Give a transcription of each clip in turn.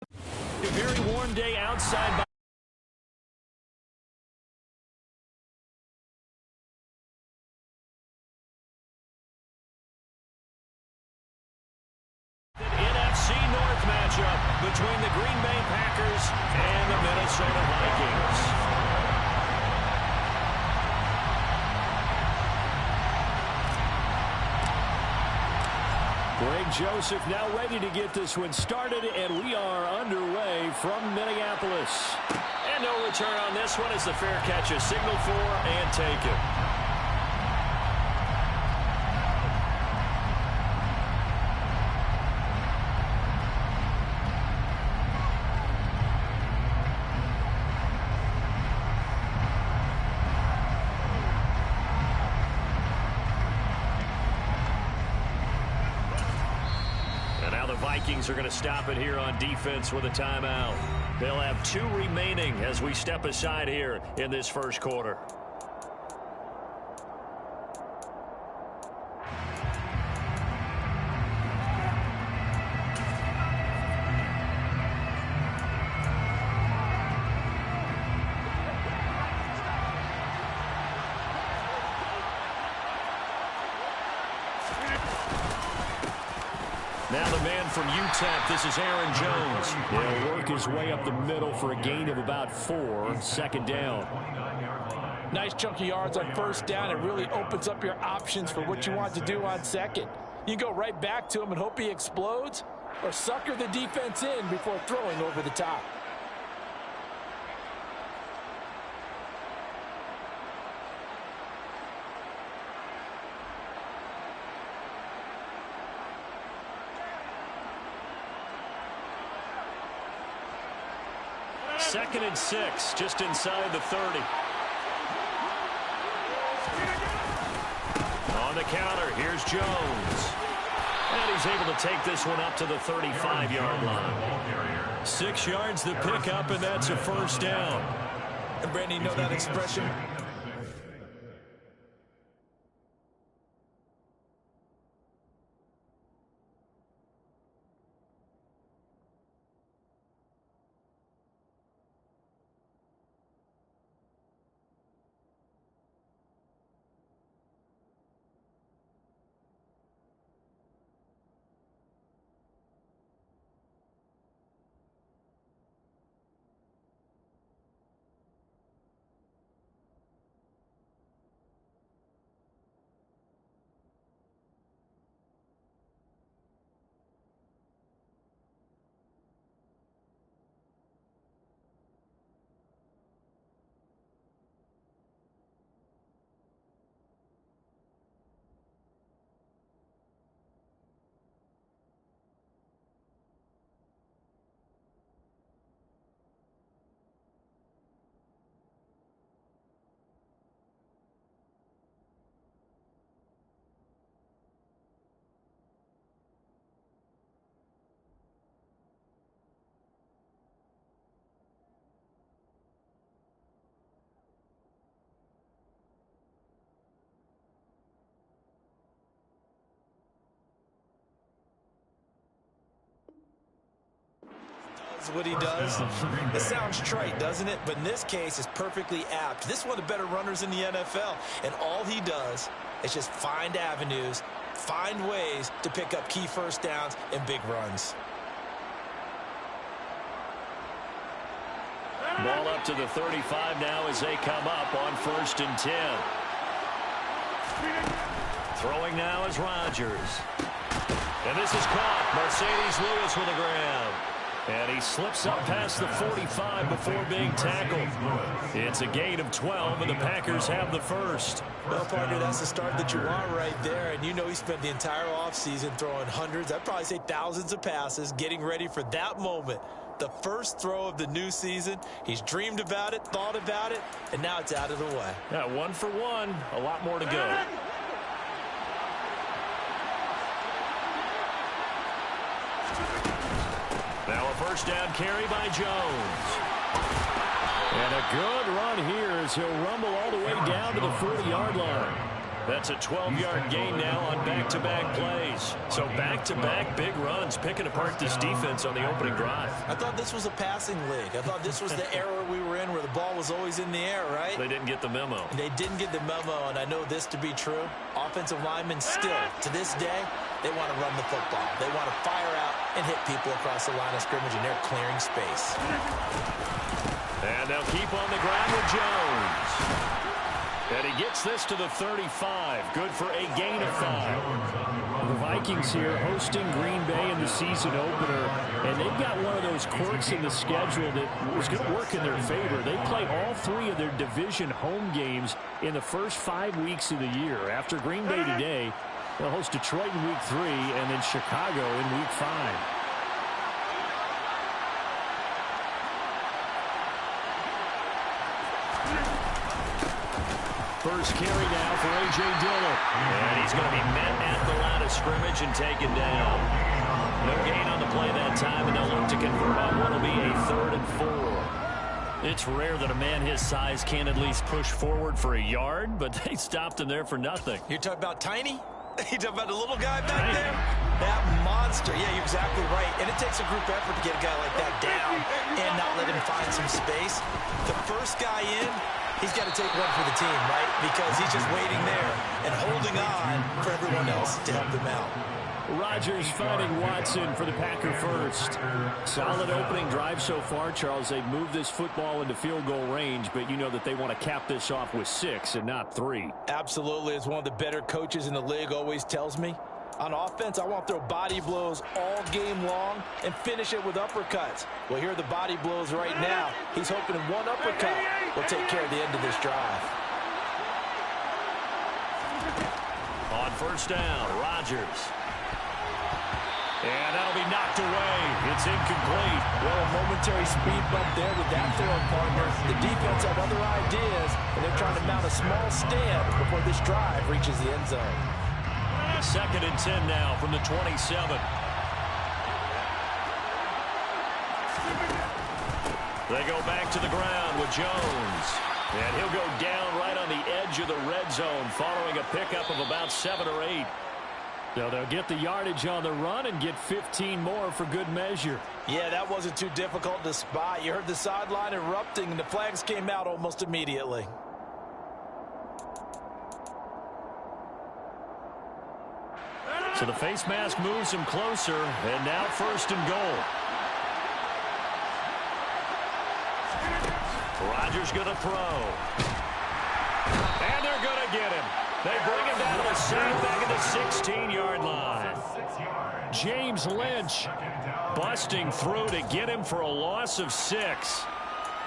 A very warm day outside. NFC North matchup between the Green Bay Packers and the Minnesota Vikings. Greg Joseph now ready to get this one started, and we are underway from Minneapolis. And no return on this one as the fair catch is signaled for and taken. Vikings are going to stop it here on defense with a timeout. They'll have 2 remaining as we step aside here in this first quarter. Now the man from UTEP, this is Aaron Jones. He'll work his way up the middle for a gain of about 4, second down. Nice chunky yards on first down. It really opens up your options for what you want to do on second. You go right back to him and hope he explodes, or sucker the defense in before throwing over the top. Second and 6, just inside the 30. On the counter, here's Jones. And he's able to take this one up to the 35-yard line. 6 yards the pickup, and that's a first down. And Brandon, you know that expression? What he does. It sounds trite, doesn't it? But in this case, it's perfectly apt. This is one of the better runners in the NFL, and all he does is just find avenues, find ways to pick up key first downs and big runs. Ball up to the 35 now as they come up on 1st and 10. Throwing now is Rodgers. And this is caught. Mercedes Lewis with the ground. And he slips up past the 45 before being tackled. It's a gain of 12, and the Packers have the first. Well, partner, that's the start that you want right there. And you know he spent the entire offseason throwing hundreds, I'd probably say thousands of passes, getting ready for that moment. The first throw of the new season. He's dreamed about it, thought about it, and now it's out of the way. Yeah, 1 for 1. A lot more to go. Now a first down carry by Jones. And a good run here as he'll rumble all the way down to the 40-yard line. That's a 12-yard gain now on back-to-back plays. So back-to-back big runs, picking apart this defense on the opening drive. I thought this was a passing league. I thought this was the era we were in where the ball was always in the air, right? They didn't get the memo. They didn't get the memo, and I know this to be true. Offensive linemen still, to this day, they want to run the football. They want to fire out and hit people across the line of scrimmage, and they're clearing space. And they'll keep on the ground with Jones. And he gets this to the 35. Good for a gain of 5. The Vikings here hosting Green Bay in the season opener. And they've got one of those quirks in the schedule that was going to work in their favor. They play all 3 of their division home games in the first 5 weeks of the year. After Green Bay today, they'll host Detroit in week 3 and then Chicago in week 5. First carry now for A.J. Dillon. And he's going to be met at the line of scrimmage and taken down. No gain on the play that time, and they'll look to convert on what will be a 3rd and 4. It's rare that a man his size can't at least push forward for a yard, but they stopped him there for nothing. You're talking about tiny? You talking about the little guy back there? That monster. Yeah, you're exactly right. And it takes a group effort to get a guy like that down and not let him find some space. The first guy in, he's got to take one for the team, right? Because he's just waiting there and holding on for everyone else to help him out. Rodgers finding Watson for the Packer first. Solid opening drive so far, Charles. They've moved this football into field goal range, but you know that they want to cap this off with 6 and not 3. Absolutely. As one of the better coaches in the league always tells me, on offense, I want to throw body blows all game long and finish it with uppercuts. Well, here are the body blows right now. He's hoping one uppercut will take care of the end of this drive. On first down, Rodgers. And that'll be knocked away. It's incomplete. Well, a momentary speed bump there with that throwing partner. The defense had other ideas, and they're trying to mount a small stand before this drive reaches the end zone. 2nd and 10 now from the 27. They go back to the ground with Jones. And he'll go down right on the edge of the red zone following a pickup of about 7 or 8. So they'll get the yardage on the run and get 15 more for good measure. Yeah, that wasn't too difficult to spot. You heard the sideline erupting, and the flags came out almost immediately. So the face mask moves him closer, and now 1st and goal. Rodgers going to throw. And they're going to get him. They bring him down to the sack back at the 16-yard line. James Lynch busting through to get him for a loss of 6.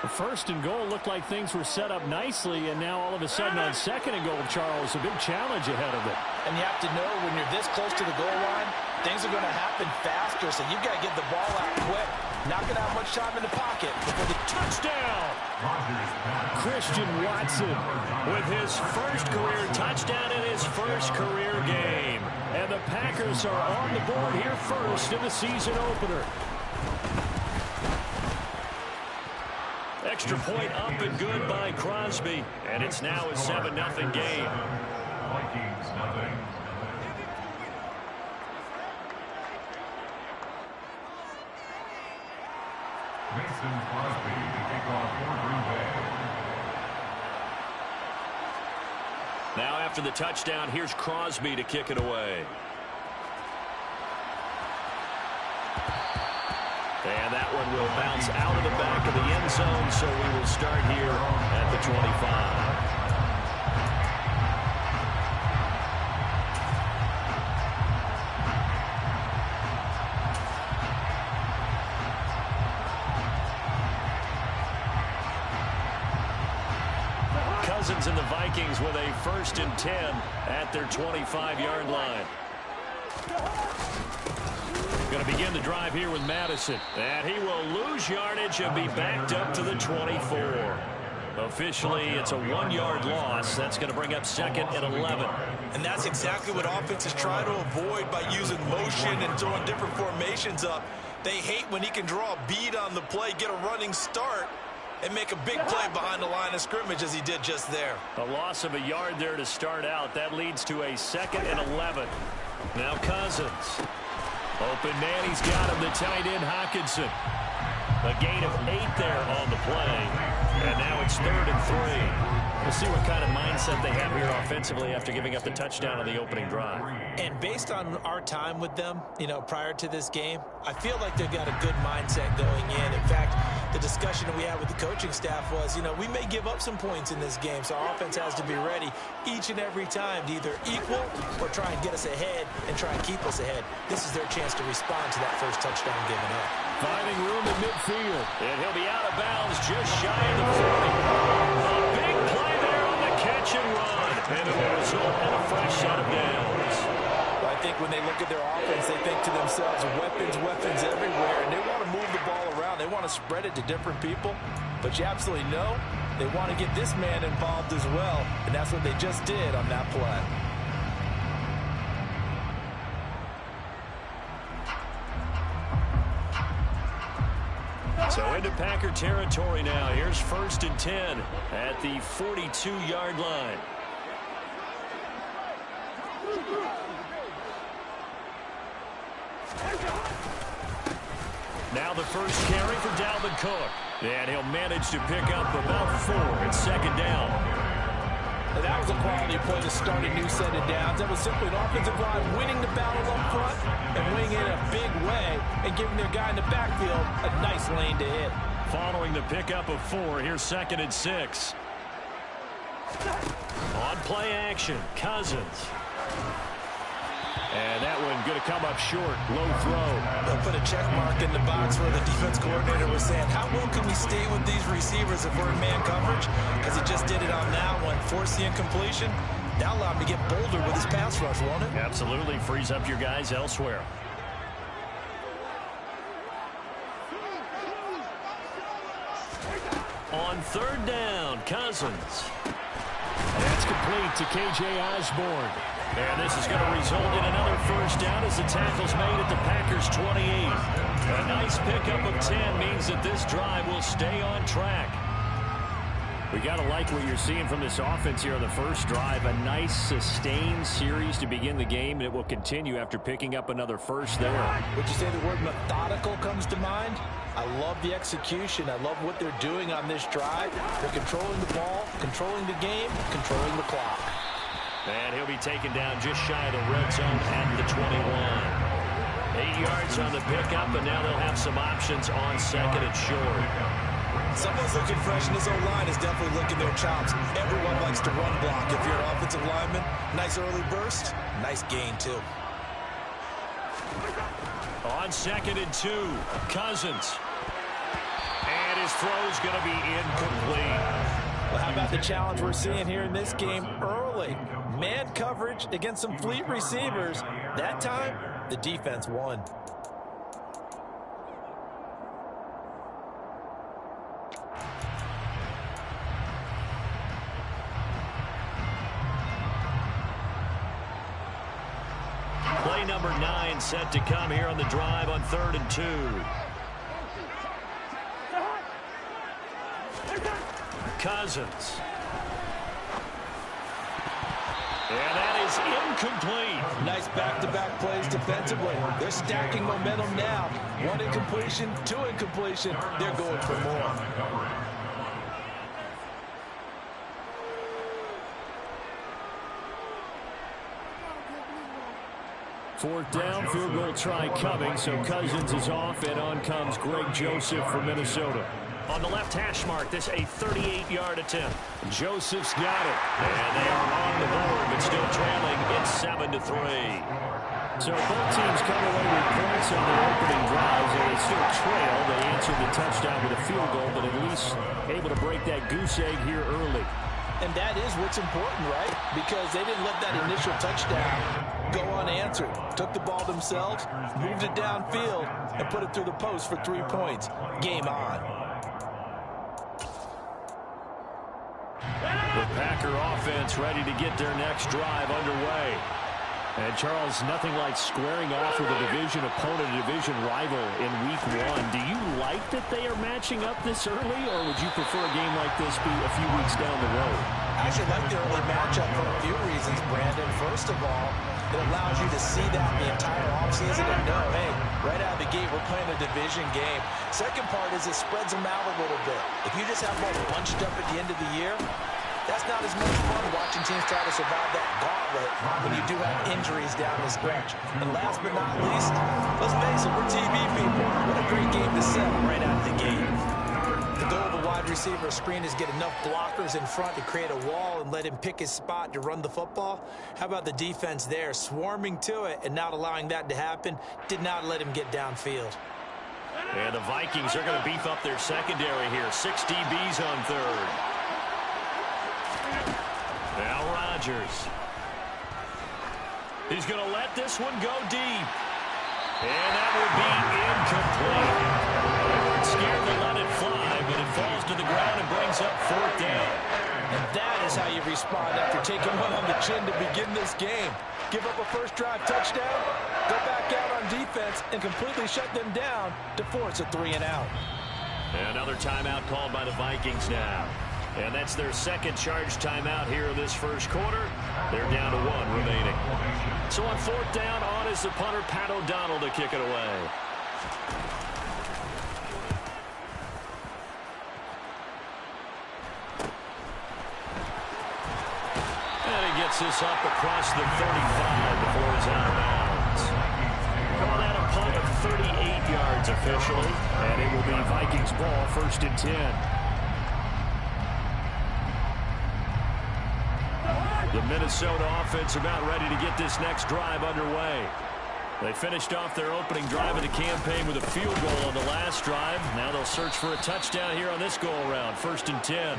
The 1st and goal looked like things were set up nicely, and now all of a sudden on 2nd and goal, Charles, a big challenge ahead of it. And you have to know when you're this close to the goal line, things are going to happen faster, so you've got to get the ball out quick. Not going to have much time in the pocket before the touchdown. Christian Watson with his first career touchdown in his first career game. And the Packers are on the board here first in the season opener. Extra point up and good by Crosby. And it's now a 7-0 game. Vikings nothing. Mason Crosby to kick off for Green Bay. Now after the touchdown, here's Crosby to kick it away. And that one will bounce out of the back of the end zone, so we will start here at the 25. Cousins and the Vikings with a 1st and 10 at their 25-yard line. Going to begin the drive here with Madison. And he will lose yardage and be backed up to the 24. Officially, it's a 1-yard loss. That's going to bring up 2nd and 11. And that's exactly what offenses try to avoid by using motion and throwing different formations up. They hate when he can draw a bead on the play, get a running start, and make a big play behind the line of scrimmage as he did just there. A loss of a yard there to start out. That leads to a 2nd and 11. Now Cousins. Open man, he's got him, the tight end Hockenson. A gain of 8 there on the play. And now it's 3rd and 3. We'll see what kind of mindset they have here offensively after giving up the touchdown on the opening drive. And based on our time with them, prior to this game, I feel like they've got a good mindset going in. In fact, the discussion that we had with the coaching staff was, we may give up some points in this game, so our offense has to be ready each and every time to either equal or try and get us ahead and try and keep us ahead. This is their chance to respond to that first touchdown given up. Finding room in midfield. And he'll be out of bounds just shy of the 40. A big play there on the catch and run. And it will result in a fresh set of downs. Well, I think when they look at their offense, they think to themselves, weapons everywhere, and they want to move the ball around. They want to spread it to different people. But you absolutely know they want to get this man involved as well, and that's what they just did on that play. So into Packer territory now. Here's 1st and 10 at the 42-yard line. Now the first carry for Dalvin Cook. And he'll manage to pick up about 4 at 2nd down. And that was a quality play to start a new set of downs. That was simply an offensive line winning the battle up front and winning it in a big way and giving their guy in the backfield a nice lane to hit. Following the pickup of 4, here's 2nd and 6. On play action, Cousins. And that one going to come up short. Low throw. They'll put a check mark in the box where the defense coordinator was saying, how well can we stay with these receivers if we're in man coverage? Because he just did it on that one. Force the incompletion. That'll allow him to get bolder with his pass rush, won't it? Absolutely. Frees up your guys elsewhere. On 3rd down, Cousins. That's complete to K.J. Osborne. And this is going to result in another first down as the tackle's made at the Packers' 28. A nice pickup of 10 means that this drive will stay on track. We got to like what you're seeing from this offense here on the first drive. A nice sustained series to begin the game, and it will continue after picking up another first there. Would you say the word methodical comes to mind? I love the execution. I love what they're doing on this drive. They're controlling the ball, controlling the game, controlling the clock. And he'll be taken down just shy of the red zone at the 21. 8 yards on the pickup, and now they'll have some options on 2nd and short. Someone's looking fresh, and this O-line is definitely licking their chops. Everyone likes to run block. If you're an offensive lineman, nice early burst, nice gain, too. On 2nd and 2, Cousins. And his throw's going to be incomplete. Well, how about the challenge we're seeing here in this game early? Man coverage against some fleet receivers. That time, the defense won. Play number 9 set to come here on the drive on 3rd and 2. Cousins. And that is incomplete. Nice back-to-back plays defensively. They're stacking momentum now. 1 incompletion, 2 incompletion. They're going for more. 4th down, field goal try coming, so Cousins is off, and on comes Greg Joseph from Minnesota. On the left hash mark, this a 38-yard attempt. Joseph's got it. And they are on the board, but still trailing. It's 7-3. So both teams come away with points on their opening drives, and they still trail. They answered the touchdown with a field goal, but at least able to break that goose egg here early. And that is what's important, right? Because they didn't let that initial touchdown go unanswered. Took the ball themselves, moved it downfield, and put it through the post for 3 points. Game on. The Packer offense ready to get their next drive underway. And Charles, nothing like squaring off with a division opponent, a division rival in week 1. Do you like that they are matching up this early, or would you prefer a game like this be a few weeks down the road? I actually like the early matchup for a few reasons, Brandon. First of all, it allows you to see that the entire offseason and know, hey, right out of the gate, we're playing a division game. Second part is it spreads them out a little bit. If you just have them all bunched up at the end of the year, that's not as much fun watching teams try to survive that gauntlet when you do have injuries down the stretch. And last but not least, let's face it, we're TV people. What a great game to sell right out of the gate. The goal of a wide receiver screen is get enough blockers in front to create a wall and let him pick his spot to run the football. How about the defense there, swarming to it and not allowing that to happen? Did not let him get downfield. And the Vikings are going to beef up their secondary here. 6 DBs on third. Now Rodgers. He's going to let this one go deep. And that will be incomplete. They weren't scared to let it fly, but it falls to the ground and brings up 4th down. And that is how you respond after taking one on the chin to begin this game. Give up a first drive touchdown, go back out on defense, and completely shut them down to force a 3-and-out. Another timeout called by the Vikings now. And that's their second charge timeout here in this first quarter. They're down to 1 remaining. So on 4th down, on is the punter, Pat O'Donnell, to kick it away. And he gets this up across the 35 before he's out of bounds. Call that a punt of 38 yards officially. And it will be Vikings ball, 1st and 10. The Minnesota offense about ready to get this next drive underway. They finished off their opening drive of the campaign with a field goal on the last drive. Now they'll search for a touchdown here on this go-around. 1st and 10.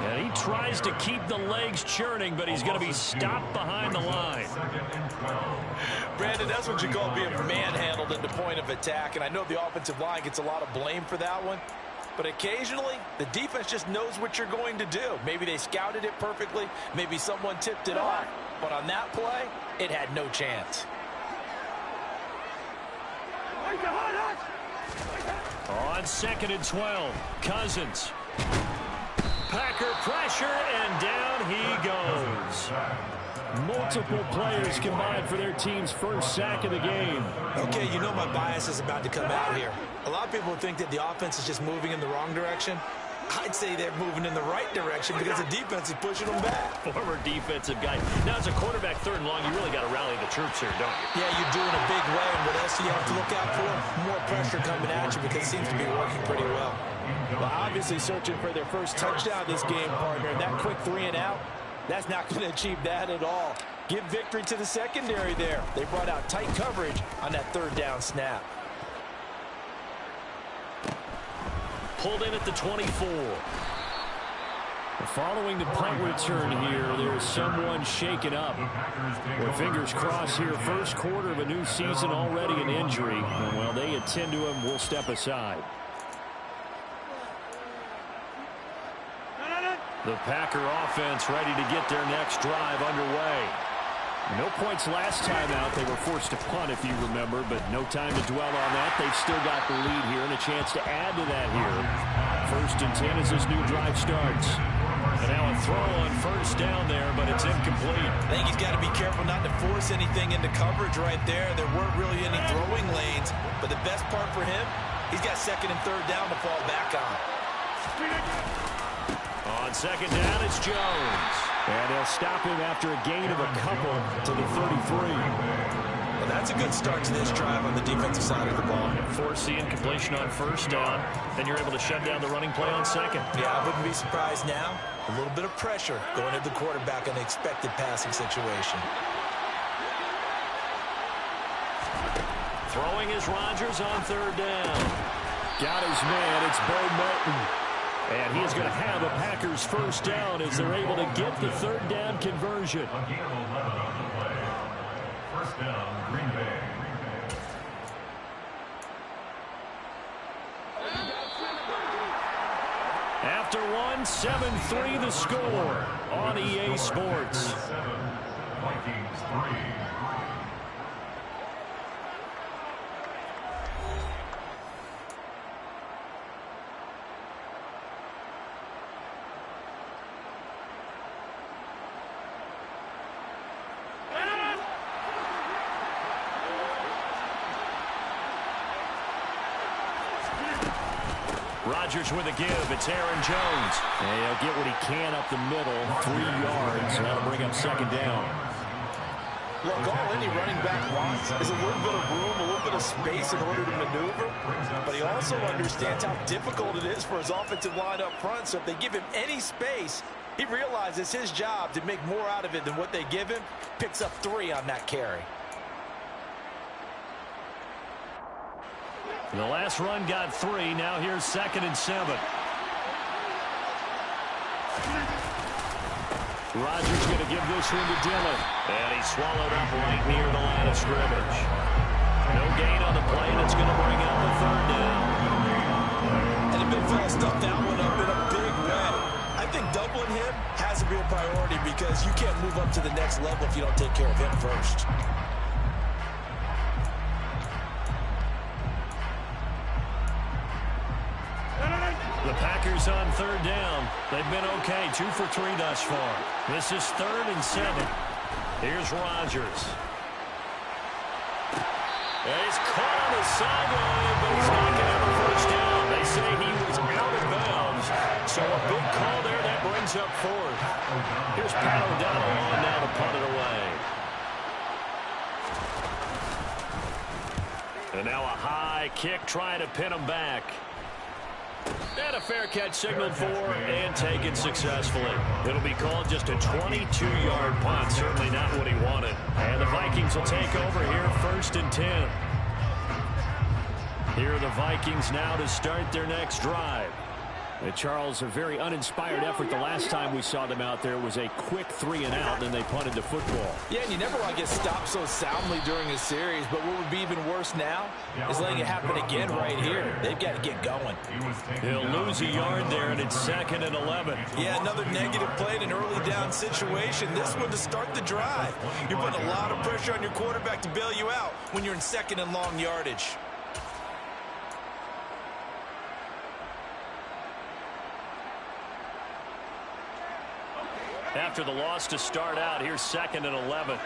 And he tries to keep the legs churning, but he's going to be stopped behind the line. Brandon, that's what you call being manhandled at the point of attack. And I know the offensive line gets a lot of blame for that one. But occasionally, the defense just knows what you're going to do. Maybe they scouted it perfectly. Maybe someone tipped it off. But on that play, it had no chance. On 2nd and 12, Cousins. Packer pressure, and down he goes. Multiple players combined for their team's first sack of the game. Okay, you know my bias is about to come out here. A lot of people think that the offense is just moving in the wrong direction. I'd say they're moving in the right direction because the defense is pushing them back. Former defensive guy. Now, as a quarterback, 3rd and long, you really got to rally the troops here, don't you? Yeah, you do in a big way. And what else do you have to look out for? More pressure coming at you because it seems to be working pretty well. Well, obviously searching for their first touchdown this game, partner. That quick 3-and-out, that's not going to achieve that at all. Give victory to the secondary there. They brought out tight coverage on that 3rd down snap. Pulled in at the 24. Following the punt return here, there's someone shaken up. Well, fingers crossed here, first quarter of a new season, already an injury. And while they attend to him, we'll step aside. The Packer offense ready to get their next drive underway. No points last time out. They were forced to punt, if you remember, but no time to dwell on that. They've still got the lead here and a chance to add to that here. 1st and 10 as this new drive starts. And now a throw on 1st down there, but it's incomplete. I think he's got to be careful not to force anything into coverage right there. There weren't really any throwing lanes, but the best part for him, he's got 2nd and 3rd down to fall back on. On 2nd down, it's Jones. And they'll stop him after a gain of a couple to the 33. Well, that's a good start to this drive on the defensive side of the ball. Force the incompletion on 1st down, then you're able to shut down the running play on 2nd. Yeah, I wouldn't be surprised now. A little bit of pressure going at the quarterback in the expected passing situation. Throwing is Rodgers on 3rd down. Got his man. It's Bo Melton. And he is going to have a Packers 1st down as they're able to get the 3rd down conversion. 1st down, Green Bay. After one, 7-3 the score on EA Sports. Vikings 3. Rodgers with a give. It's Aaron Jones. And he'll get what he can up the middle. 3 yards. That'll bring up second down. Look, all any running back wants is a little bit of room, a little bit of space in order to maneuver. But he also understands how difficult it is for his offensive line up front. So if they give him any space, he realizes his job to make more out of it than what they give him. Picks up 3 on that carry. The last run got 3. Now here's 2nd and 7. Rodgers going to give this one to Dillon. And he's swallowed up right near the line of scrimmage. No gain on the play, and it's going to bring up the 3rd down. And the big fella stuffed that one up in a big way. I think doubling him has a real priority because you can't move up to the next level if you don't take care of him first. The Packers on 3rd down. They've been okay, 2 for 3 thus far. This is 3rd and 7. Here's Rodgers. And he's caught on the sideline, but he's not going to have a first down. They say he was out of bounds. So a big call there that brings up 4th. Here's Pat O'Donnell on now to punt it away. And now a high kick trying to pin him back. And a fair catch signaled for and taken successfully. It'll be called just a 22-yard punt. Certainly not what he wanted. And the Vikings will take over here 1st and 10. Here are the Vikings now to start their next drive. And Charles, a very uninspired effort the last time we saw them out there. It was a quick 3 and out, then they punted the football. Yeah, and you never want to get stopped so soundly during a series, but what would be even worse now is letting it happen again right here. They've got to get going. He'll lose a yard there, and it's 2nd and 11. Yeah, another negative play in an early down situation. This one to start the drive. You're putting a lot of pressure on your quarterback to bail you out when you're in 2nd and long yardage. After the loss to start out, here's 2nd and 11.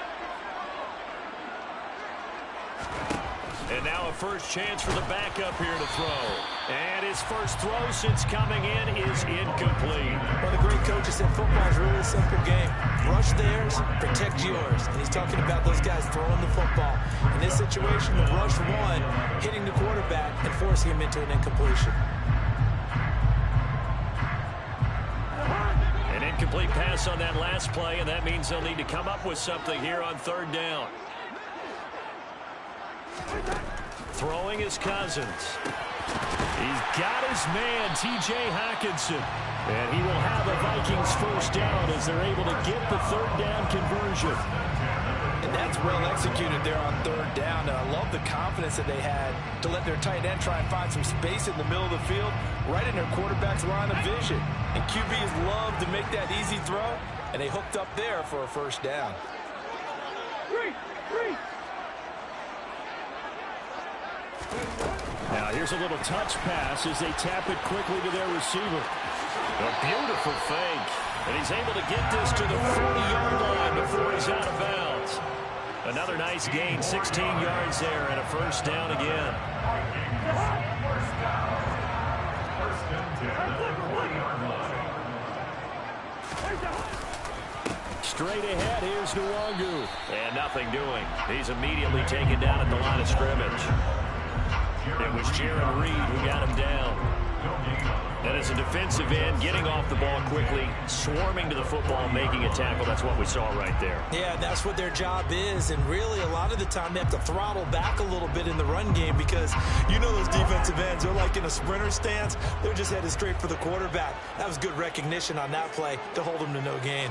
And now a first chance for the backup here to throw. And his first throw since coming in is incomplete. Well, the great coaches said football is really a simple game. Rush theirs, protect yours. And he's talking about those guys throwing the football. In this situation, the rush one, hitting the quarterback and forcing him into an incompletion. An incomplete pass on that last play, and that means they'll need to come up with something here on 3rd down. Throwing is Cousins. He's got his man, T.J. Hockenson. And he will have the Vikings first down as they're able to get the 3rd down conversion. And that's well executed there on 3rd down. And I love the confidence that they had to let their tight end try and find some space in the middle of the field, right in their quarterback's line of vision. And QBs love to make that easy throw, and they hooked up there for a first down. Now here's a little touch pass as they tap it quickly to their receiver. A beautiful fake. And he's able to get this to the 40-yard line before he's out of bounds. Another nice gain, 16 yards there, and a first down again. Straight ahead, here's Nwangu. And nothing doing. He's immediately taken down at the line of scrimmage. It was Jaron Reed who got him down. And as a defensive end, getting off the ball quickly, swarming to the football, making a tackle. That's what we saw right there. Yeah, and that's what their job is. And really, a lot of the time, they have to throttle back a little bit in the run game because you know those defensive ends, they're like in a sprinter stance. They're just headed straight for the quarterback. That was good recognition on that play to hold him to no gain.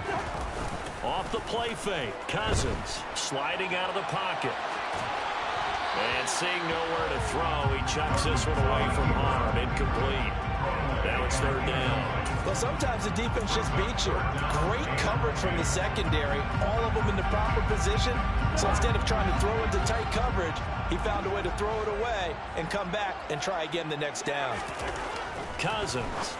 Off the play fake, Cousins sliding out of the pocket. And seeing nowhere to throw, he chucks this one away from harm. Incomplete. Now it's 3rd down. Well, sometimes the defense just beats you. Great coverage from the secondary, all of them in the proper position. So instead of trying to throw into tight coverage, he found a way to throw it away and come back and try again the next down. Cousins.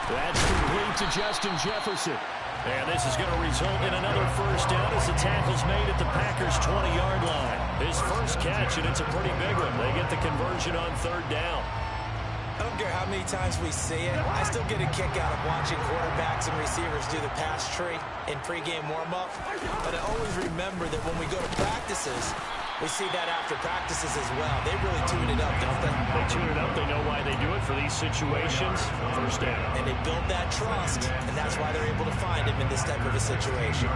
That's complete to Justin Jefferson. And this is going to result in another first down as the tackle's made at the Packers' 20-yard line. His first catch, and it's a pretty big one. They get the conversion on third down. I don't care how many times we see it. I still get a kick out of watching quarterbacks and receivers do the pass tree in pregame warm-up. But I always remember that when we go to practices, we see that after practices as well. They really tune it up, don't they? They tune it up. They know why they do it for these situations. First down. And they build that trust, and that's why they're able to find him in this type of a situation.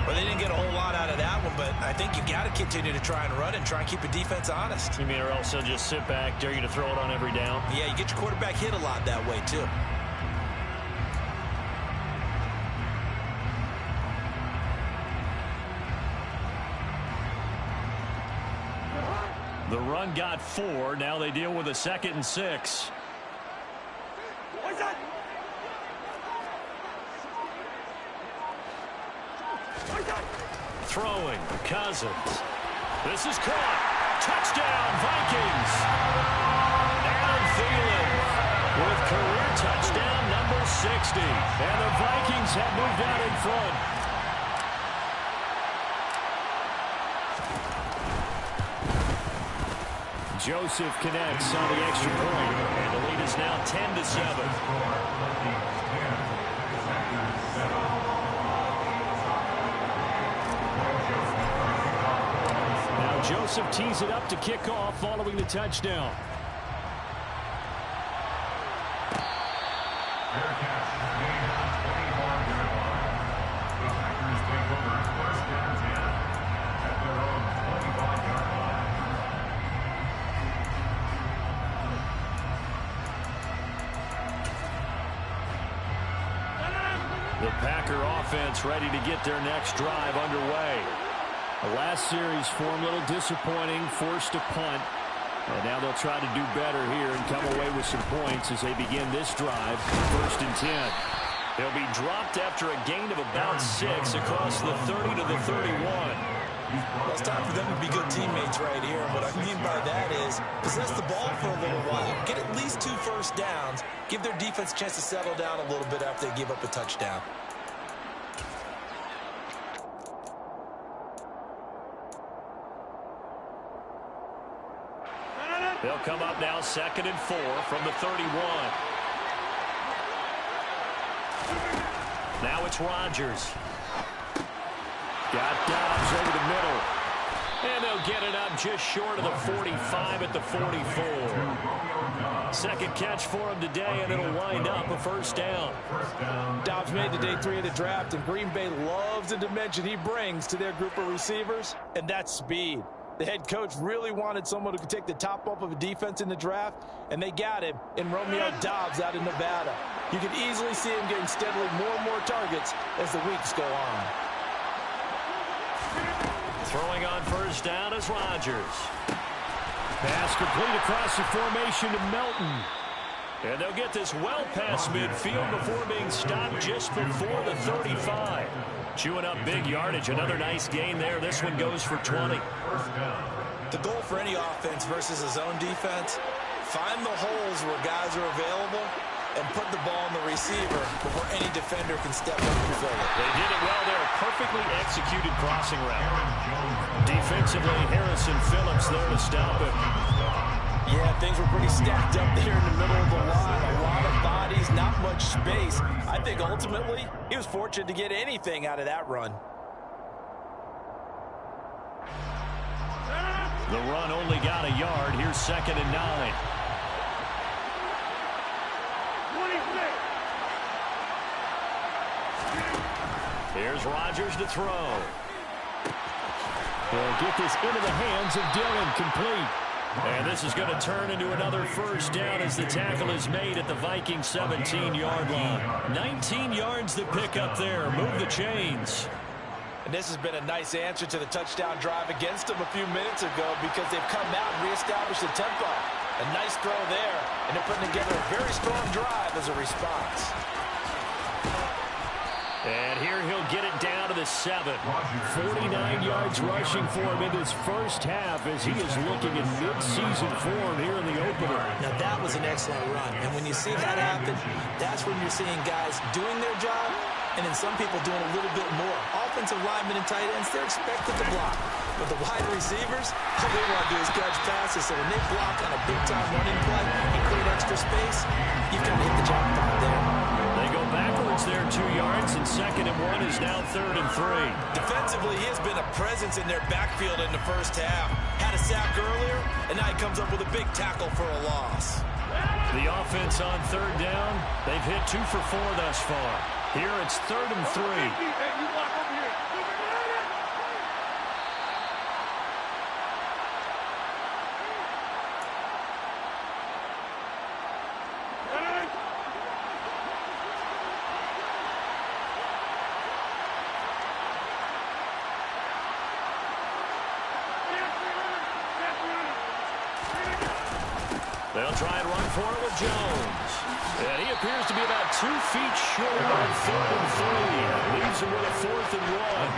Well, they didn't get a whole lot out of that one, but I think you got to continue to try and run and try and keep a defense honest. You mean, or else they'll just sit back, dare you to throw it on every down? Yeah, you get your quarterback hit a lot that way, too. The run got 4. Now they deal with a 2nd and 6. Throwing, Cousins. This is caught. Touchdown, Vikings. Adam Thielen with career touchdown number 60. And the Vikings have moved out in front. Joseph connects on the extra point. And the lead is now 10-7. Joseph tees it up to kick off following the touchdown. The Packer offense ready to get their next drive underway. The last series for him a little disappointing, forced a punt. And now they'll try to do better here and come away with some points as they begin this drive, 1st and 10. They'll be dropped after a gain of about 6 across the 30 to the 31. Well, it's time for them to be good teammates right here. What I mean by that is possess the ball for a little while, get at least 2 first downs, give their defense a chance to settle down a little bit after they give up a touchdown. They'll come up now 2nd and 4 from the 31. Now it's Rodgers. Got Dobbs over the middle. And they'll get it up just short of the 45 at the 44. Second catch for him today, and it'll wind up a first down. Dobbs made the day 3 of the draft, and Green Bay loves the dimension he brings to their group of receivers, and that's speed. The head coach really wanted someone who could take the top off of a defense in the draft, and they got him in Romeo Dobbs out in Nevada. You can easily see him getting steadily more and more targets as the weeks go on. Throwing on first down is Rodgers. Pass complete across the formation to Melton. And they'll get this well past midfield before being stopped just before the 35. Chewing up big yardage. Another nice gain there. This one goes for 20. The goal for any offense versus a zone defense, find the holes where guys are available and put the ball on the receiver before any defender can step up and fill it. They did it well there. Perfectly executed crossing route. Defensively, Harrison Phillips there to stop it. Yeah, things were pretty stacked up there in the middle of the line. A lot of bodies, not much space. I think ultimately he was fortunate to get anything out of that run. The run only got a yard. Here's 2nd and 9. Here's Rodgers to throw. They'll get this into the hands of Dillon, complete. And this is going to turn into another first down as the tackle is made at the Vikings 17-yard line. 19 yards to pick up there. Move the chains. And this has been a nice answer to the touchdown drive against them a few minutes ago because they've come out and reestablished the tempo. A nice throw there, and they're putting together a very strong drive as a response. And here he'll get it down to the 7. 49 yards rushing for him in this first half as he is looking in mid-season form here in the opener. Now, that was an excellent run. And when you see that happen, that's when you're seeing guys doing their job and then some people doing a little bit more. Offensive linemen and tight ends, they're expected to block. But the wide receivers, all they want to do is catch passes. So when they block on a big-time running play and create extra space, you've got to hit the jackpot there. They go backwards there 2 yards, and 2nd and 1 is now 3rd and 3. Defensively, he has been a presence in their backfield in the first half. Had a sack earlier, and now he comes up with a big tackle for a loss. The offense on 3rd down, they've hit 2 for 4 thus far. Here it's 3rd and 3. They'll try and run for it with Jones. And he appears to be about 2 feet short on 3rd and 3. Leaves him with a 4th and 1.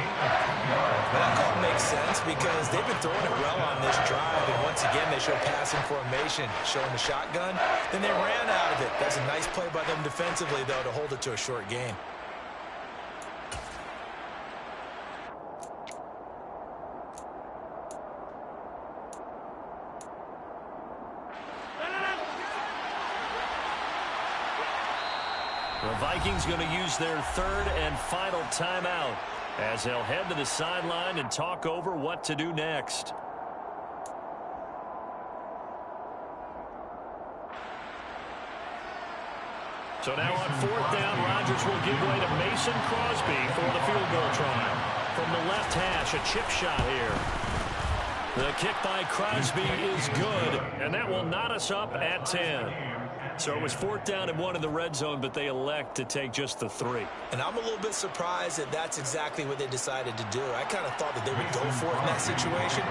That call makes sense because they've been throwing it well on this drive. And once again, they show passing formation, showing the shotgun. Then they ran out of it. That's a nice play by them defensively, though, to hold it to a short gain. The Vikings going to use their 3rd and final timeout as they'll head to the sideline and talk over what to do next. So now on 4th down, Rodgers will give way to Mason Crosby for the field goal try. From the left hash, a chip shot here. The kick by Crosby is good, and that will knot us up at 10. So it was 4th down and 1 in the red zone, but they elect to take just the 3. And I'm a little bit surprised that that's exactly what they decided to do. I kind of thought that they would go for it in that situation.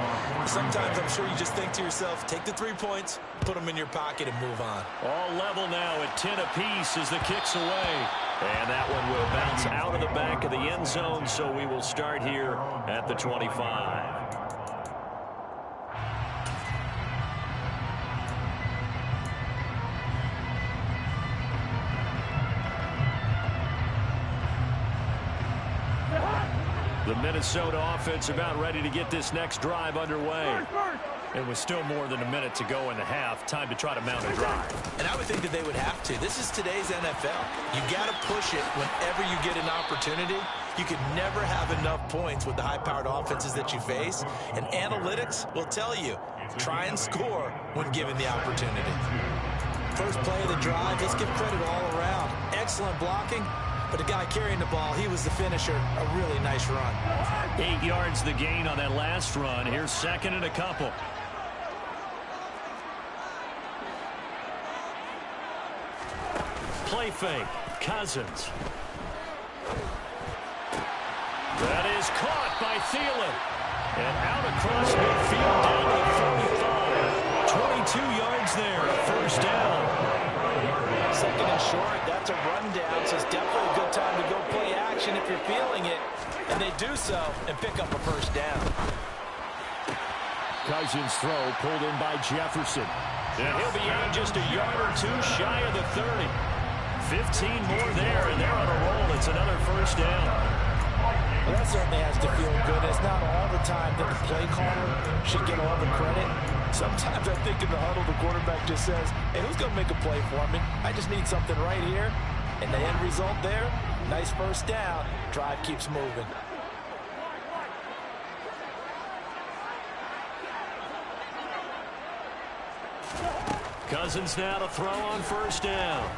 Sometimes I'm sure you just think to yourself, take the 3 points, put them in your pocket, and move on. All level now at 10 apiece as the kick's away. And that one will bounce out of the back of the end zone, so we will start here at the 25. The Minnesota offense about ready to get this next drive underway. And with still more than a minute to go in the half, time to try to mount a drive. And I would think that they would have to. This is today's NFL. You got to push it whenever you get an opportunity. You can never have enough points with the high-powered offenses that you face. And analytics will tell you, try and score when given the opportunity. First play of the drive, let's give credit all around. Excellent blocking. But the guy carrying the ball, he was the finisher. A really nice run. 8 yards the gain on that last run. Here's 2nd and a couple. Play fake. Cousins. That is caught by Thielen. And out across midfield down to the 45. 22 yards there. 1st down. 2nd and short, that's a rundown, so it's definitely a good time to go play action if you're feeling it. And they do so and pick up a 1st down. Cousins' throw pulled in by Jefferson. And he'll be out just a yard or 2 shy of the 30. 15 more there, and they're on a roll. It's another 1st down. Well, that certainly has to feel good. It's not all the time that the play caller should get all the credit. Sometimes I think in the huddle, the quarterback just says, hey, who's going to make a play for me? I just need something right here. And the end result there, nice 1st down. Drive keeps moving. Cousins now to throw on 1st down.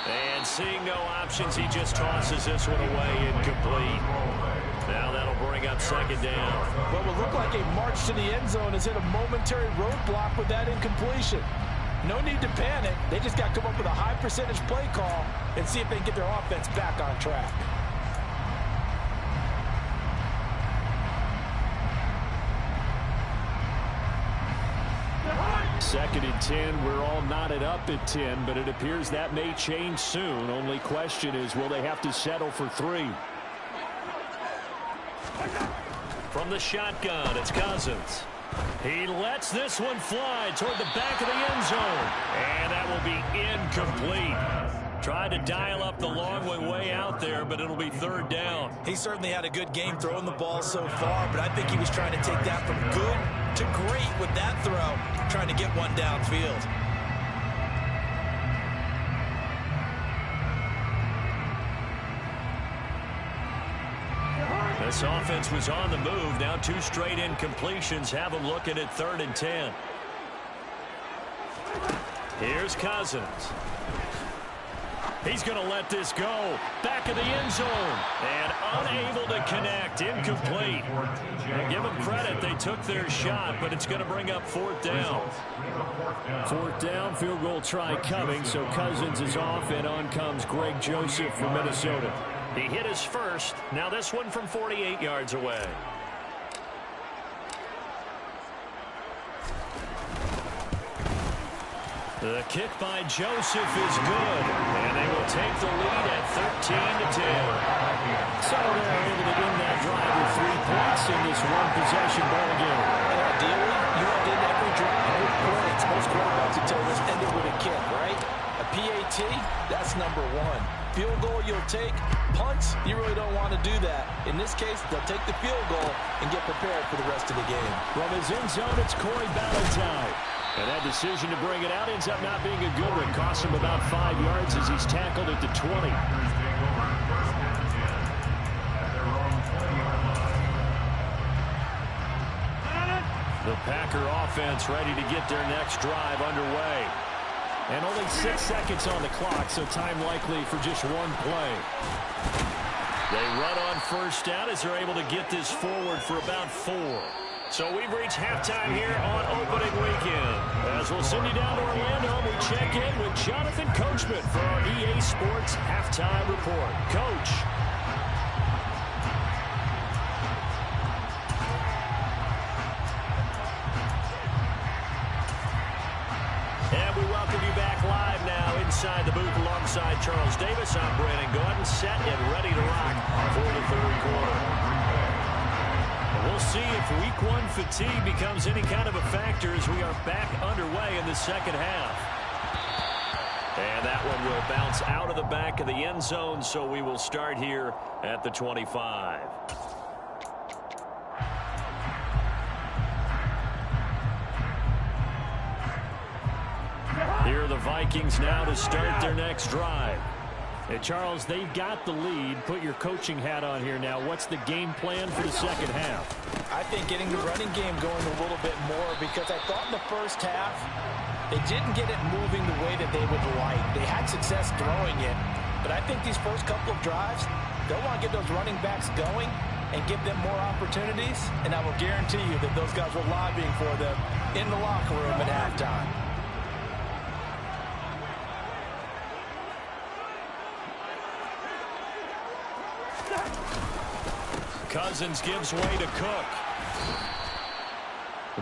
And seeing no options, he just tosses this one away incomplete. Now that'll bring up 2nd down. What will look like a march to the end zone is hit a momentary roadblock with that incompletion. No need to panic. They just got to come up with a high percentage play call and see if they can get their offense back on track. 2nd and 10. We're all knotted up at 10, but it appears that may change soon. Only question is, will they have to settle for 3? From the shotgun, it's Cousins. He lets this one fly toward the back of the end zone. And that will be incomplete. Tried to dial up the long one way out there, but it'll be 3rd down. He certainly had a good game throwing the ball so far, but I think he was trying to take that from good to great with that throw, trying to get one downfield. This offense was on the move. Now 2 straight incompletions have them looking at 3rd and 10. Here's Cousins. He's going to let this go. Back of the end zone. And unable to connect. Incomplete. And give them credit. They took their shot, but it's going to bring up 4th down. 4th down, field goal try coming. So Cousins is off, and on comes Greg Joseph from Minnesota. He hit his first. Now this one from 48 yards away. The kick by Joseph is good, and they will take the lead at 13-10. So they're able to win that drive with 3 points in this one-possession ball game. Ideally, you want to end every drive with points. Most quarterbacks would tell us end it with a kick, right? A PAT, that's number 1. Field goal you'll take. Punts, you really don't want to do that. In this case, they'll take the field goal and get prepared for the rest of the game. From his end zone, it's Corey Ballantyne. And that decision to bring it out ends up not being a good one. Costs him about 5 yards as he's tackled at the 20. The Packer offense ready to get their next drive underway. And only 6 seconds on the clock, so time likely for just 1 play. They run on 1st down as they're able to get this forward for about 4. So we've reached halftime here on opening weekend. As we'll send you down to Orlando, we check in with Jonathan Coachman for our EA Sports Halftime Report. Coach. And we welcome you back live now inside the booth alongside Charles Davis. I'm Brandon Gordon, set and ready to rock for the 3rd quarter. We'll see if Week 1 fatigue becomes any kind of a factor as we are back underway in the 2nd half. And that one will bounce out of the back of the end zone, so we will start here at the 25. Here are the Vikings now to start their next drive. Hey, Charles, they've got the lead. Put your coaching hat on here now. What's the game plan for the 2nd half? I think getting the running game going a little bit more, because I thought in the 1st half they didn't get it moving the way that they would like. They had success throwing it, but I think these first couple of drives, they'll want to get those running backs going and give them more opportunities, and I will guarantee you that those guys were lobbying for them in the locker room at halftime. Cousins gives way to Cook.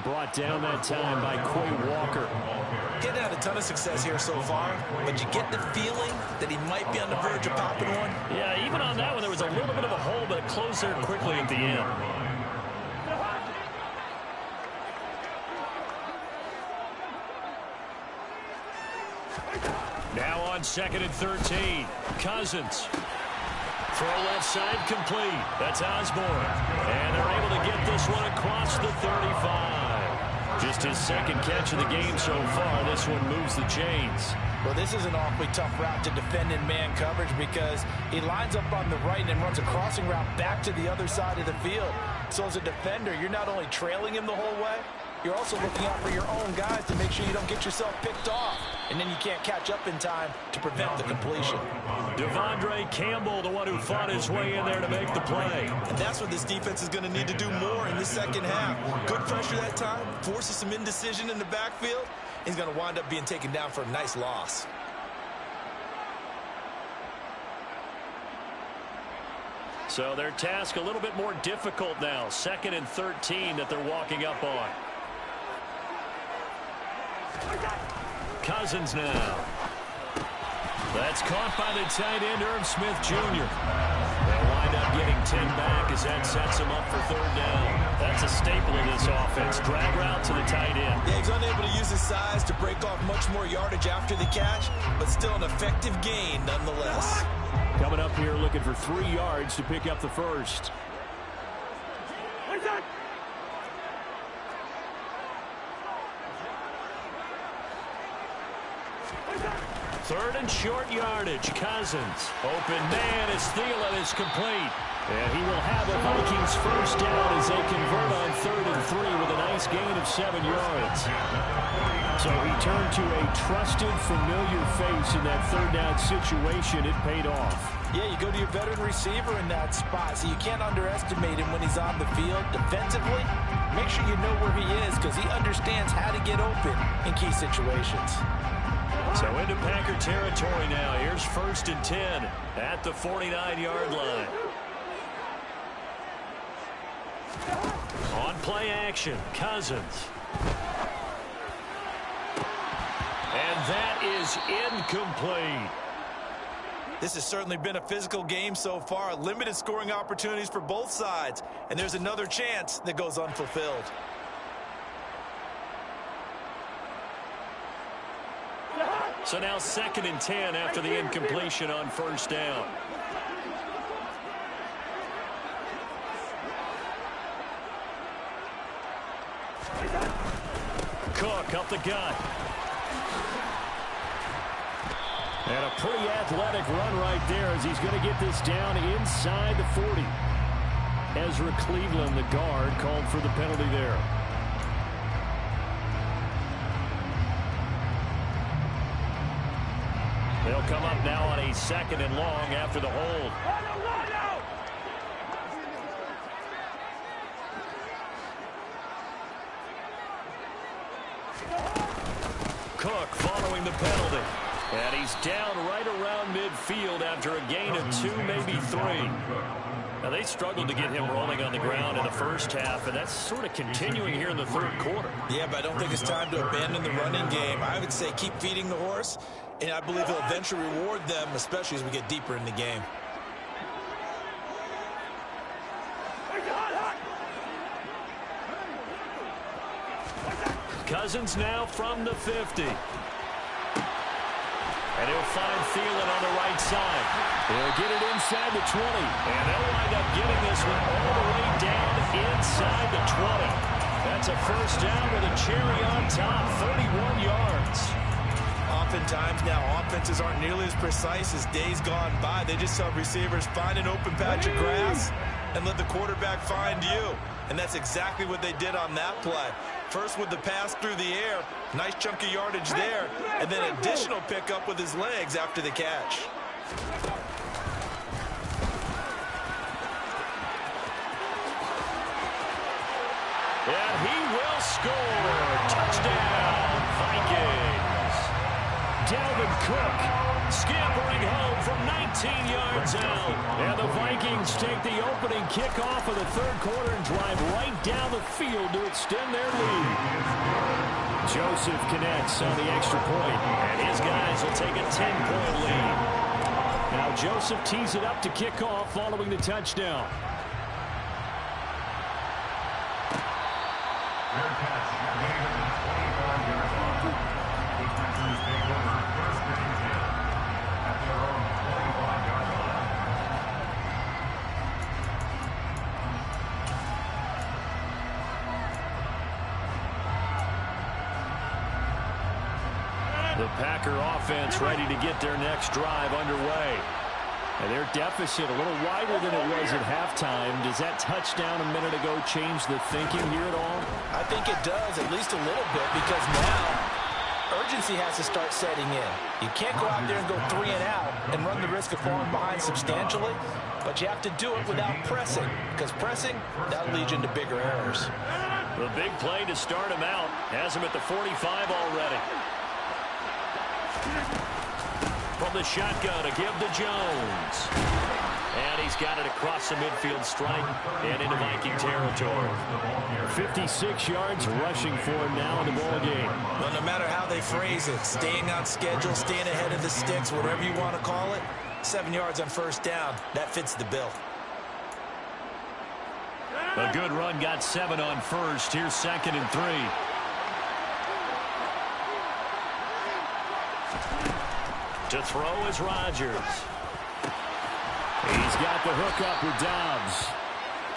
Brought down that time by Quay Walker. Getting had a ton of success here so far, but you get the feeling that he might be on the verge of popping one. Yeah, even on that one, there was a little bit of a hole, but it closed there quickly at the end. Now on 2nd and 13, Cousins. Throw left side complete. That's Osborne. And they're able to get this one across the 35. Just his 2nd catch of the game so far. This one moves the chains. Well, this is an awfully tough route to defend in man coverage, because he lines up on the right and runs a crossing route back to the other side of the field. So as a defender, you're not only trailing him the whole way, you're also looking out for your own guys to make sure you don't get yourself picked off. And then you can't catch up in time to prevent the completion. Devondre Campbell, the one who fought his way in there to make the play. And that's what this defense is going to need to do more in the 2nd half. Good pressure that time, forces some indecision in the backfield. He's going to wind up being taken down for a nice loss. So their task a little bit more difficult now. 2nd and 13 that they're walking up on. Cousins now. That's caught by the tight end, Irv Smith Jr. They'll wind up getting 10 back as that sets him up for third down. That's a staple of this offense. Drag route to the tight end. Yeah, he's unable to use his size to break off much more yardage after the catch, but still an effective gain nonetheless. Coming up here looking for 3 yards to pick up the first. Third and short yardage. Cousins. Open man as Thielen is complete. And he will have a Vikings first down as they convert on 3rd and 3 with a nice gain of 7 yards. So he turned to a trusted, familiar face in that third down situation. It paid off. Yeah, you go to your veteran receiver in that spot, so you can't underestimate him when he's on the field. Defensively, make sure you know where he is because he understands how to get open in key situations. So into Packer territory now. Here's 1st and 10 at the 49-yard line. On play action, Cousins. And that is incomplete. This has certainly been a physical game so far. Limited scoring opportunities for both sides. And there's another chance that goes unfulfilled. So now 2nd and 10 after the incompletion on 1st down. Cook up the gut. And a pretty athletic run right there as he's going to get this down inside the 40. Ezra Cleveland, the guard, called for the penalty there. They'll come up now on a 2nd and long after the hold. Cook following the penalty. And he's down right around midfield after a gain of 2, maybe 3. Now, they struggled to get him rolling on the ground in the first half, and that's sort of continuing here in the 3rd quarter. Yeah, but I don't think it's time to abandon the running game. I would say keep feeding the horse, and I believe he'll eventually reward them, especially as we get deeper in the game. Cousins now from the 50. And he'll find Thielen on the right side. He'll get it inside the 20. And they'll wind up getting this one all the way down inside the 20. That's a first down with a cherry on top, 31 yards. Oftentimes now offenses aren't nearly as precise as days gone by. They just tell receivers, find an open patch of grass and let the quarterback find you. And that's exactly what they did on that play. First with the pass through the air, nice chunk of yardage there, and then additional pickup with his legs after the catch. And he will score. Touchdown, Vikings. Dalvin Cook scampering home from 19 yards out. And the Vikings take the opening kickoff of the 3rd quarter and drive right down the field to extend their lead. Joseph connects on the extra point. And his guys will take a 10-point lead. Now Joseph tees it up to kick off following the touchdown. Their catch made at the 25-yard line. The Packers take over 1st and 10 at their own 25-yard line. The Packer offense ready to get their next drive underway. And their deficit a little wider than it was at halftime. Does that touchdown a minute ago change the thinking here at all? I think it does, at least a little bit, because now urgency has to start setting in. You can't go out there and go 3 and out and run the risk of falling behind substantially, but you have to do it without pressing, because pressing, that'll lead you into bigger errors. The big play to start him out has him at the 45 already. From From the shotgun, a give to Jones. And he's got it across the midfield stripe and into Viking territory. 56 yards rushing for him now in the ball game. Well, no matter how they phrase it, staying on schedule, staying ahead of the sticks, whatever you want to call it, 7 yards on first down, that fits the bill. A good run got 7 on first. Here's 2nd and 3. To throw is Rodgers. He's got the hook up with Dobbs.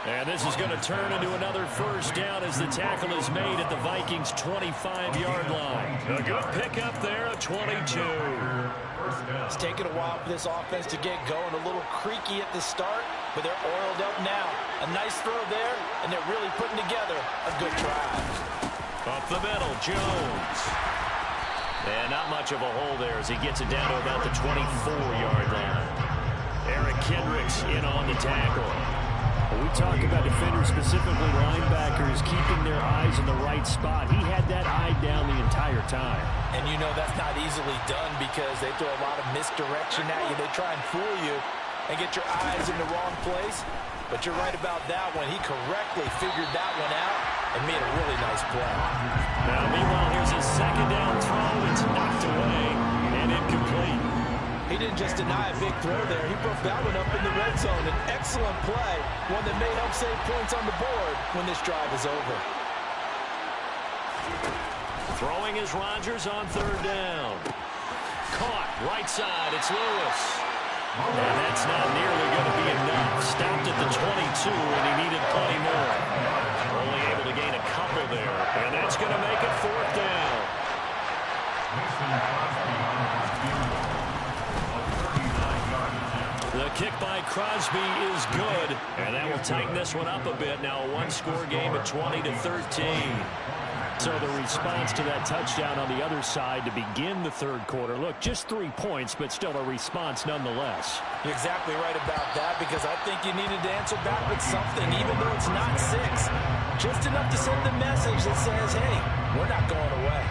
And this is going to turn into another first down as the tackle is made at the Vikings' 25-yard line. A good pickup there, a 22. It's taken a while for this offense to get going. A little creaky at the start, but they're oiled up now. A nice throw there, and they're really putting together a good drive. Up the middle, Jones. And not much of a hole there as he gets it down to about the 24-yard line. Eric Kendricks in on the tackle. We talk about defenders, specifically linebackers, keeping their eyes in the right spot. He had that eye down the entire time. And you know that's not easily done because they throw a lot of misdirection at you. They try and fool you and get your eyes in the wrong place. But you're right about that one. He correctly figured that one out and made a really nice play. Now, meanwhile, here's his 2nd down throw. It's knocked away and incomplete. He didn't just deny a big throw there. He broke that one up in the red zone. An excellent play, one that may help save points on the board when this drive is over. Throwing is Rodgers on 3rd down. Caught, right side, it's Lewis. And that's not nearly going to be enough. Stopped at the 22, and he needed plenty more. Only able to gain a couple there, and that's going to make it 4th down. The kick by Crosby is good, and that will tighten this one up a bit. Now a one-score game at 20-13. So the response to that touchdown on the other side to begin the 3rd quarter. Look, just 3 points, but still a response nonetheless. You're exactly right about that because I think you needed to answer back with something, even though it's not 6. Just enough to send the message that says, hey, we're not going away.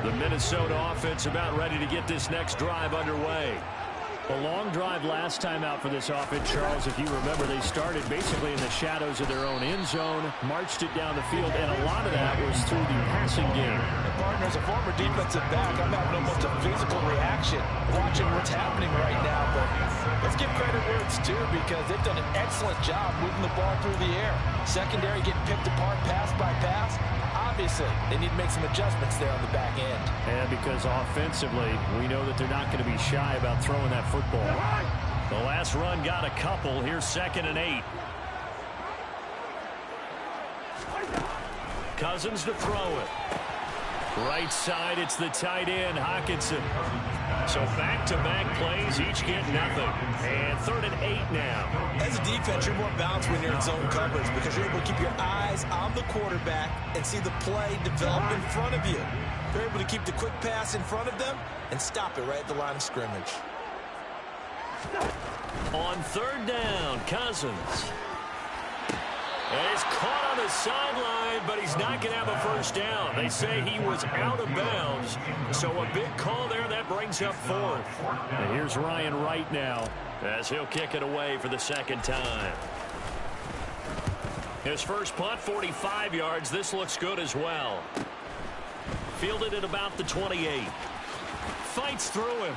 The Minnesota offense about ready to get this next drive underway. A long drive last time out for this offense, Charles. If you remember, they started basically in the shadows of their own end zone, marched it down the field, and a lot of that was through the passing game. Partner, as a former defensive back, I'm having almost a physical reaction watching what's happening right now. But let's give credit where it's due because they've done an excellent job moving the ball through the air. Secondary getting picked apart pass by pass. Obviously, they need to make some adjustments there on the back end. And because offensively, we know that they're not going to be shy about throwing that football. The last run got a couple. Here's 2nd and 8. Cousins to throw it. Right side, it's the tight end, Hockenson. So back-to-back plays, each get nothing. And 3rd and 8 now. As a defense, you're more balanced when you're in zone coverage because you're able to keep your eyes on the quarterback and see the play develop in front of you. They're able to keep the quick pass in front of them and stop it right at the line of scrimmage. On 3rd down, Cousins. And he's caught on the sideline, but he's not going to have a first down. They say he was out of bounds. So a big call there. That brings up 4th. And here's Ryan Wright now, as he'll kick it away for the 2nd time. His first punt, 45 yards. This looks good as well. Fielded at about the 28. Fights through him.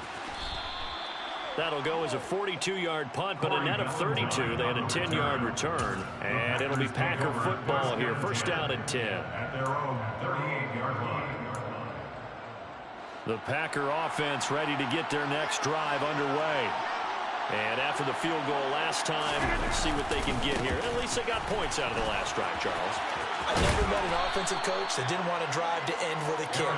That'll go as a 42-yard punt, but a net of 32. They had a 10-yard return. And it'll be Packer football here. First down and 10. At their own 38-yard line. The Packer offense ready to get their next drive underway. And after the field goal last time, see what they can get here. At least they got points out of the last drive, Charles. I never met an offensive coach that didn't want to drive to end with a kick.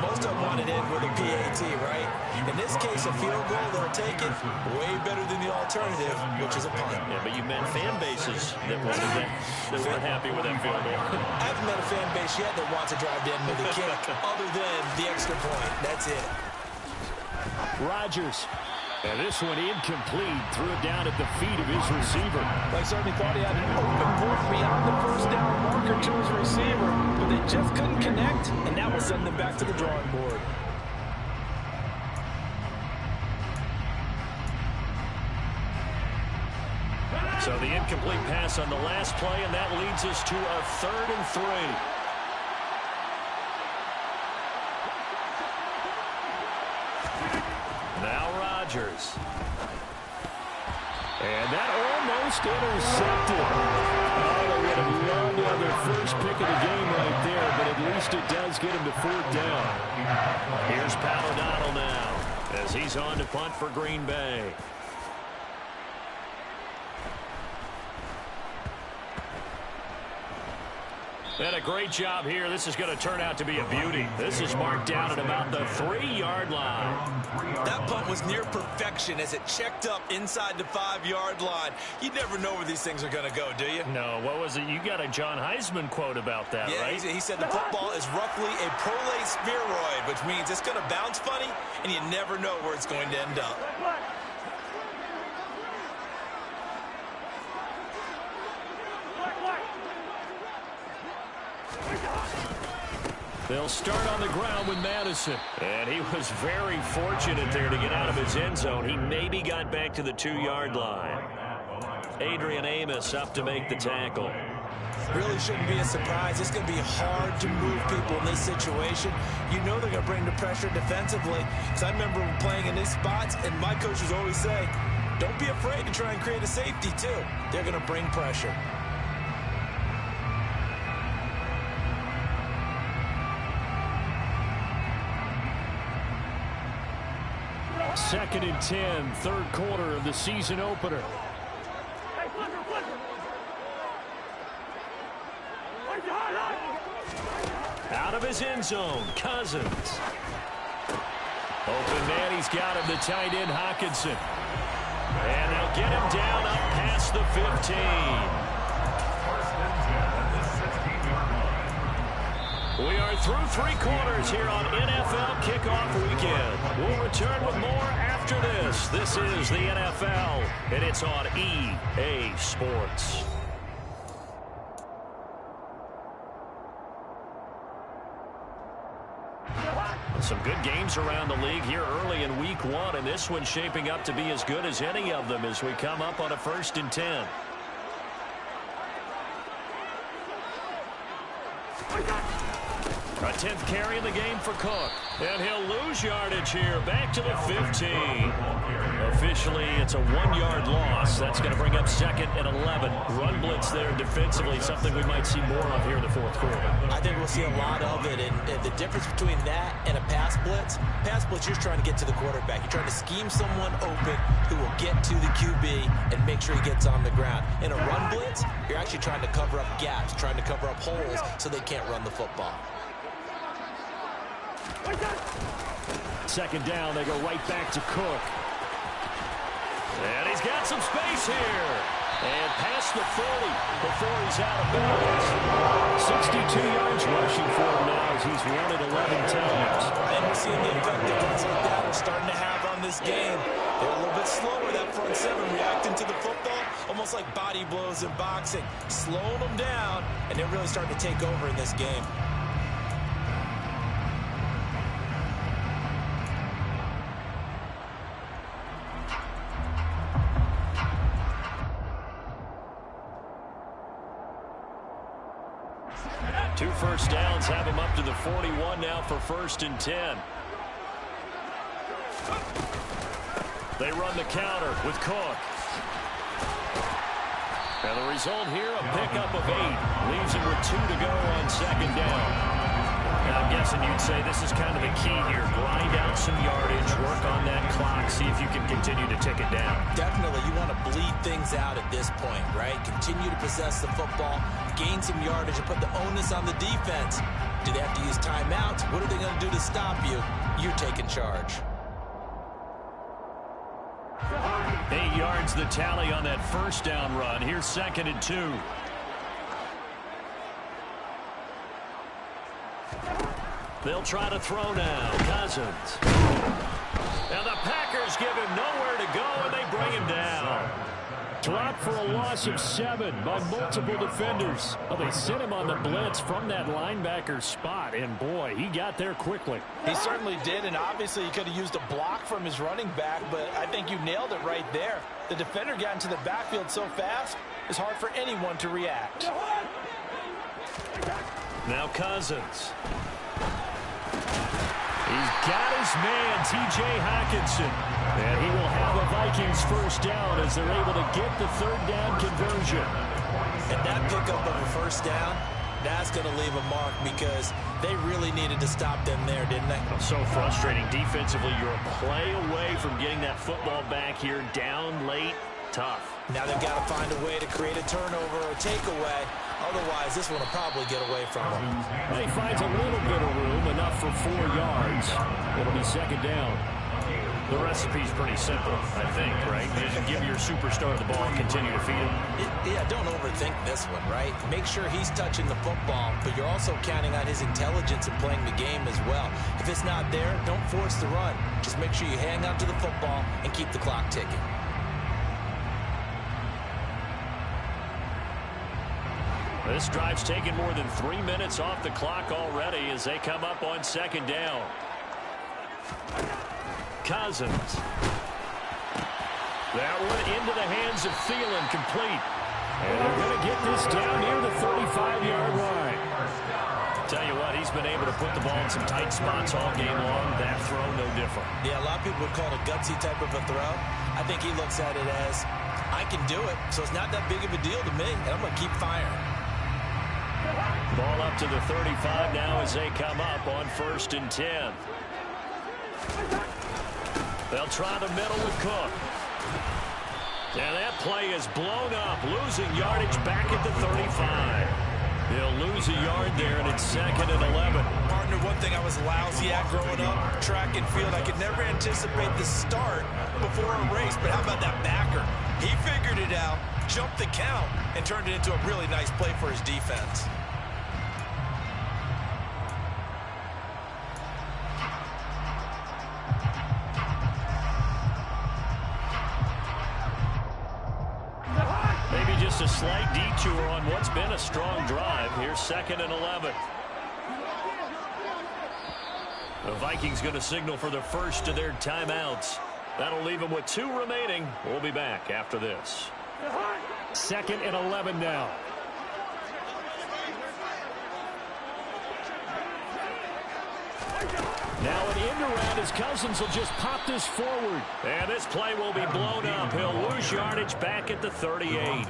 Most of them wanted to end with a PAT, right? In this case, a field goal, they'll take it way better than the alternative, which is a punt. Yeah, but you met fan bases that wanted that weren't happy with that field goal. I haven't met a fan base yet that wants to drive to end with a kick other than the extra point. That's it. Rodgers. And this one incomplete. Threw it down at the feet of his receiver. They certainly thought he had an open board beyond the first down marker to his receiver, but they just couldn't connect, and that will send them back to the drawing board. So the incomplete pass on the last play, and that leads us to a 3rd and 3. Now Rodgers. And that almost intercepted. Oh, they would have loved to have their first pick of the game right there, but at least it does get him to 4th down. Here's Pat O'Donnell now as he's on to punt for Green Bay. And a great job here. This is going to turn out to be a beauty. This is marked down at about the 3-yard line. That punt was near perfection as it checked up inside the 5-yard line. You never know where these things are going to go, do you? No, what was it? You got a John Heisman quote about that, right? He said the football is roughly a prolate spheroid, which means it's going to bounce funny, and you never know where it's going to end up. They'll start on the ground with Madison. And he was very fortunate there to get out of his end zone. He maybe got back to the 2-yard line. Adrian Amos up to make the tackle. Really shouldn't be a surprise. It's going to be hard to move people in this situation. You know they're going to bring the pressure defensively. Because I remember playing in these spots, and my coaches always say, don't be afraid to try and create a safety, too. They're going to bring pressure. 2nd and 10, 3rd quarter of the season opener. Out of his end zone, Cousins. Open man, he's got him, the tight end, Hockenson. And they'll get him down up past the 15. We are through 3 quarters here on NFL Kickoff Weekend. We'll return with more after this. This is the NFL, and it's on EA Sports. Some good games around the league here early in Week 1, and this one's shaping up to be as good as any of them as we come up on a 1st and 10. A 10th carry in the game for Cook. And he'll lose yardage here. Back to the 15. Officially, it's a 1-yard loss. That's going to bring up 2nd and 11. Run blitz there defensively, something we might see more of here in the 4th quarter. I think we'll see a lot of it. And the difference between that and a pass blitz, you're trying to get to the quarterback. You're trying to scheme someone open who will get to the QB and make sure he gets on the ground. In a run blitz, you're actually trying to cover up gaps, trying to cover up holes so they can't run the football. 2nd down, they go right back to Cook. And he's got some space here. And past the 40 before he's out of bounds. 62 yards rushing for him now as he's run it 11 times. And we're seeing the effect that guys like that are starting to have on this game. They're a little bit slower, that front 7, reacting to the football, almost like body blows in boxing. Slowing them down, and they're really starting to take over in this game. Two first downs have him up to the 41 now for 1st and 10. They run the counter with Cook. And the result here, a pickup of 8. Leaves him with 2 to go on 2nd down. Now, I'm guessing you'd say this is kind of the key here. Grind out some yardage, work on that clock, see if you can continue to tick it down. Definitely, you want to bleed things out at this point, right? Continue to possess the football, gain some yardage, and put the onus on the defense. Do they have to use timeouts? What are they going to do to stop you? You're taking charge. 8 yards the tally on that first down run. Here's 2nd and 2. They'll try to throw now. Cousins. Now the Packers give him nowhere to go, and they bring him down. Dropped for a loss of 7 by multiple defenders. Well, they sent him on the blitz from that linebacker spot, and boy, he got there quickly. He certainly did, and obviously he could have used a block from his running back, but I think you nailed it right there. The defender got into the backfield so fast, it's hard for anyone to react. Now Cousins. He's got his man, T.J. Hockenson. And he will have a Vikings first down as they're able to get the third down conversion. And that pickup of a first down, that's going to leave a mark because they really needed to stop them there, didn't they? So frustrating. Defensively, you're a play away from getting that football back here down late. Tough. Now they've got to find a way to create a turnover or a takeaway. Otherwise, this one will probably get away from him. He finds a little bit of room, enough for 4 yards. It'll be second down. The recipe's pretty simple, I think, right? You just give your superstar the ball and continue to feed him. Yeah, don't overthink this one, right? Make sure he's touching the football, but you're also counting on his intelligence in playing the game as well. If it's not there, don't force the run. Just make sure you hang on to the football and keep the clock ticking. This drive's taken more than 3 minutes off the clock already as they come up on second down. Cousins. That one into the hands of Thielen, complete. And they're going to get this down near the 35-yard line. Tell you what, he's been able to put the ball in some tight spots all game long. That throw, no different. Yeah, a lot of people would call it a gutsy type of a throw. I think he looks at it as, I can do it, so it's not that big of a deal to me, and I'm going to keep firing. Ball up to the 35 now as they come up on 1st and 10. They'll try the middle with Cook. And that play is blown up, losing yardage back at the 35. He'll lose a yard there, and it's 2nd and 11. Partner, one thing I was lousy at growing up, track and field, I could never anticipate the start before a race, but how about that backer? He figured it out, jumped the count, and turned it into a really nice play for his defense. Maybe just a slight detour on what's been a strong drive. Here's 2nd and 11. The Vikings going to signal for the first of their timeouts. That'll leave them with 2 remaining. We'll be back after this. 2nd and 11 now. Now an end around as Cousins will just pop this forward. And this play will be blown up. He'll lose yardage back at the 38.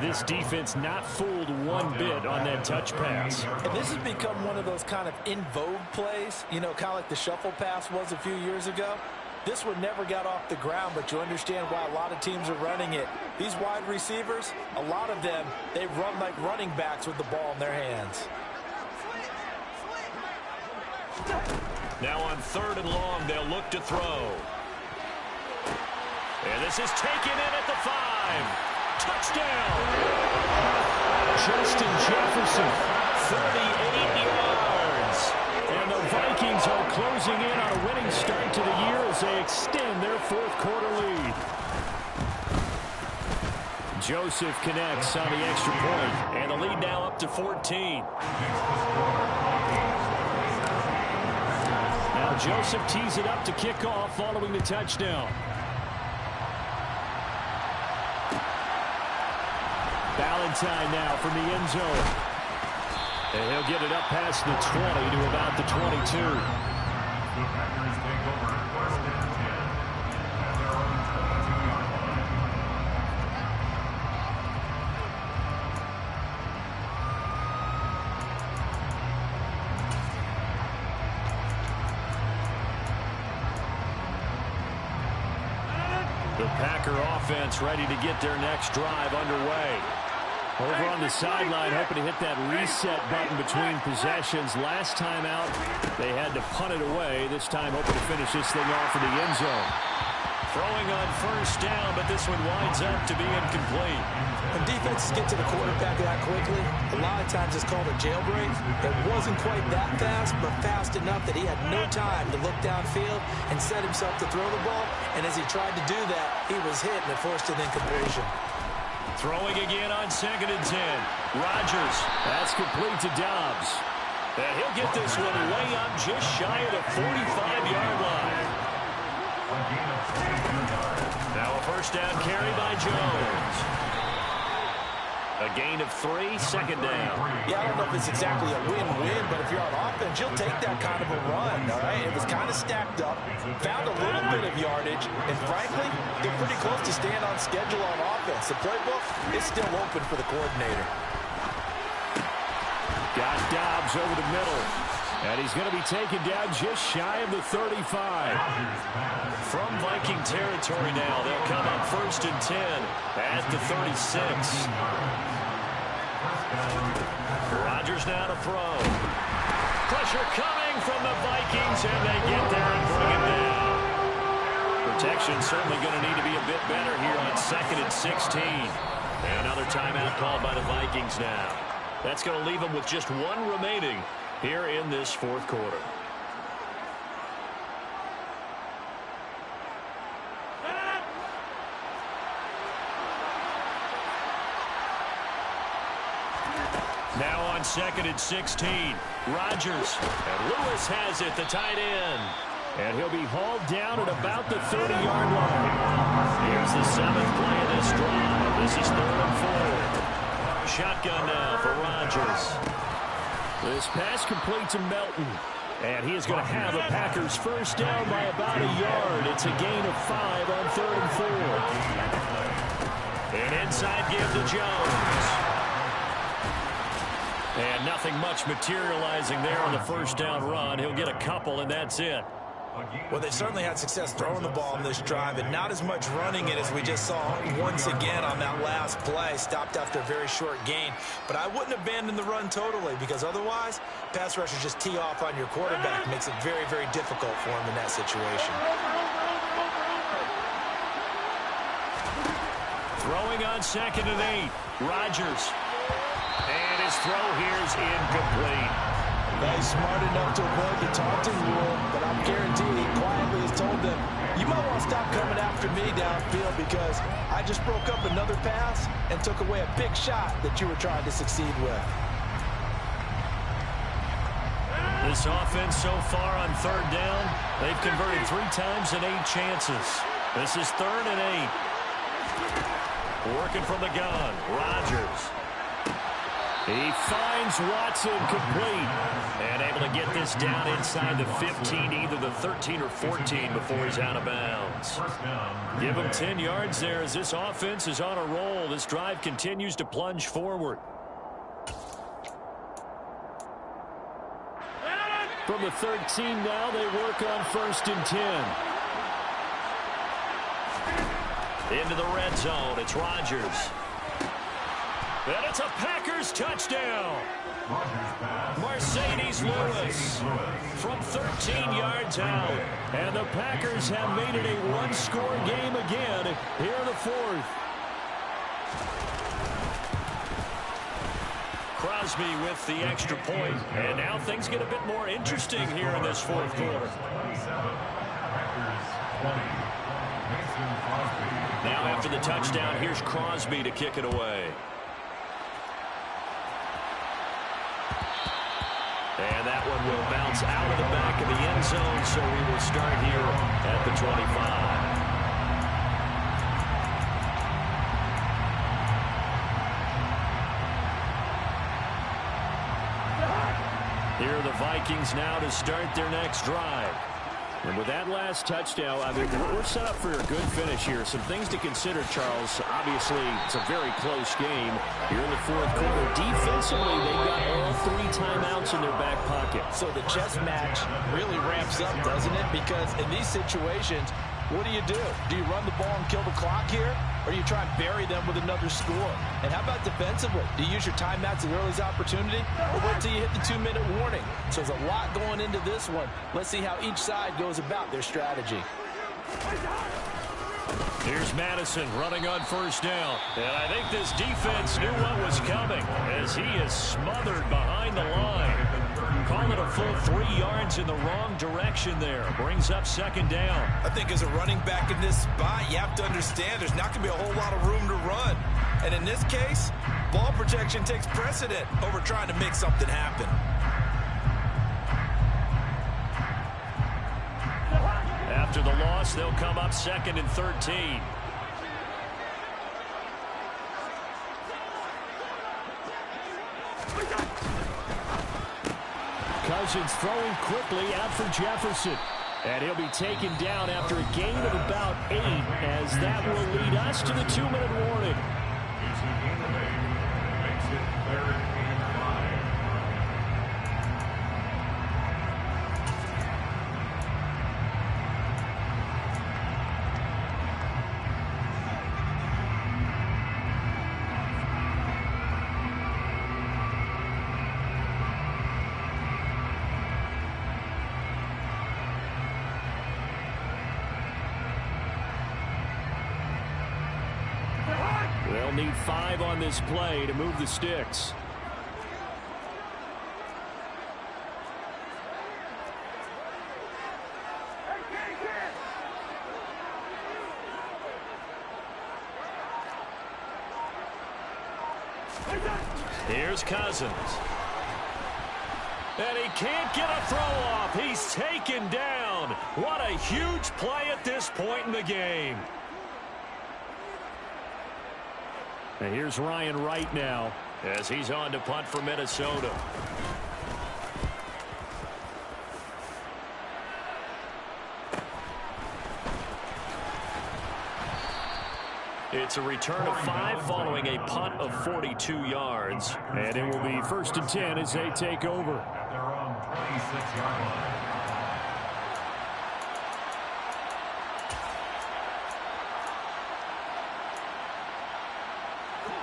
This defense not fooled one bit on that touch pass. And this has become one of those kind of in vogue plays, you know, kind of like the shuffle pass was a few years ago. This one never got off the ground, but you understand why a lot of teams are running it. These wide receivers, a lot of them, they run like running backs with the ball in their hands. Now on 3rd and long, they'll look to throw. And this is taken in at the 5. Touchdown! Justin Jefferson. 38 yards. And the Vikings are closing in on a winning start to the year as they extend their 4th quarter lead. Joseph connects on the extra point. And the lead now up to 14. Now Joseph tees it up to kick off following the touchdown. Valentine now from the end zone. And he'll get it up past the 20 to about the 22. The Packer offense ready to get their next drive underway. Over on the sideline, hoping to hit that reset button between possessions. Last time out, they had to punt it away. This time, hoping to finish this thing off in the end zone. Throwing on first down, but this one winds up to be incomplete. When defenses get to the quarterback that quickly, a lot of times it's called a jailbreak. It wasn't quite that fast, but fast enough that he had no time to look downfield and set himself to throw the ball. And as he tried to do that, he was hit and it forced an incompletion. Throwing again on 2nd and 10. Rodgers. That's complete to Dobbs. And he'll get this one way up just shy of the 45-yard line. Now a first down carry by Jones. A gain of 3, 2nd down. Yeah, I don't know if it's exactly a win-win, but if you're on offense, you'll take that kind of a run, all right? It was kind of stacked up, found a little bit of yardage, and frankly, they're pretty close to staying on schedule on offense. The playbook is still open for the coordinator. Got Dobbs over the middle. And he's going to be taken down just shy of the 35. From Viking territory now, they'll come up 1st and 10 at the 36. Rodgers now to throw. Pressure coming from the Vikings, and they get there and bring it down. Protection certainly going to need to be a bit better here on 2nd and 16. And another timeout called by the Vikings now. That's going to leave them with just one remaining here in this 4th quarter. Now on 2nd and 16, Rodgers. And Lewis has it, the tight end. And he'll be hauled down at about the 30-yard line. Here's the 7th play of this drive. This is 3rd and 4. Shotgun now for Rodgers. This pass complete to Melton. And he is going to have a Packers first down by about a yard. It's a gain of 5 on 3rd and 4. An inside give to Jones. And nothing much materializing there on the first down run. He'll get a couple, and that's it. Well, they certainly had success throwing the ball in this drive, and not as much running it as we just saw once again on that last play. Stopped after a very short gain. But I wouldn't abandon the run totally, because otherwise, pass rushers just tee off on your quarterback. Makes it very, very difficult for him in that situation. Throwing on 2nd and 8. Rodgers. And his throw here is incomplete. He's smart enough to avoid the taunting rule, but I'm guaranteed he quietly has told them, you might want to stop coming after me downfield because I just broke up another pass and took away a big shot that you were trying to succeed with. This offense so far on 3rd down, they've converted 3 times in 8 chances. This is 3rd and 8. Working from the gun, Rodgers. He finds Watson complete. And able to get this down inside the 15, either the 13 or 14 before he's out of bounds. Give him 10 yards there as this offense is on a roll. This drive continues to plunge forward. From the 13 now, they work on 1st and 10. Into the red zone, it's Rodgers. And it's a Packers touchdown. Mercedes Lewis from 13 yards out. And the Packers have made it a one-score game again here in the 4th. Crosby with the extra point. And now things get a bit more interesting here in this 4th quarter. Now after the touchdown, here's Crosby to kick it away. And that one will bounce out of the back of the end zone, so we will start here at the 25. Here are the Vikings now to start their next drive. And with that last touchdown, I mean, we're set up for a good finish here. Some things to consider, Charles. Obviously, it's a very close game here in the 4th quarter. Defensively, they've got all 3 timeouts in their back pocket. So the chess match really ramps up, doesn't it? Because in these situations, what do? Do you run the ball and kill the clock here? Or do you try and bury them with another score? And how about defensively? Do you use your timeouts as early as opportunity? Or wait till you hit the 2-minute warning? So there's a lot going into this one. Let's see how each side goes about their strategy. Here's Madison running on first down. And I think this defense knew what was coming as he is smothered behind the line. Call it a full 3 yards in the wrong direction there. Brings up second down. I think as a running back in this spot, you have to understand there's not going to be a whole lot of room to run. And in this case, ball protection takes precedent over trying to make something happen. After the loss, they'll come up 2nd and 13. Cousins throwing quickly out for Jefferson. And he'll be taken down after a gain of about 8, as that will lead us to the 2-minute warning. Makes it 3rd and 5. They'll need 5 on this play to move the sticks. Here's Cousins. And he can't get a throw off. He's taken down. What a huge play at this point in the game. And here's Ryan Wright now as he's on to punt for Minnesota. It's a return of 5 following a punt of 42 yards. And it will be 1st and 10 as they take over. At their own 26-yard line.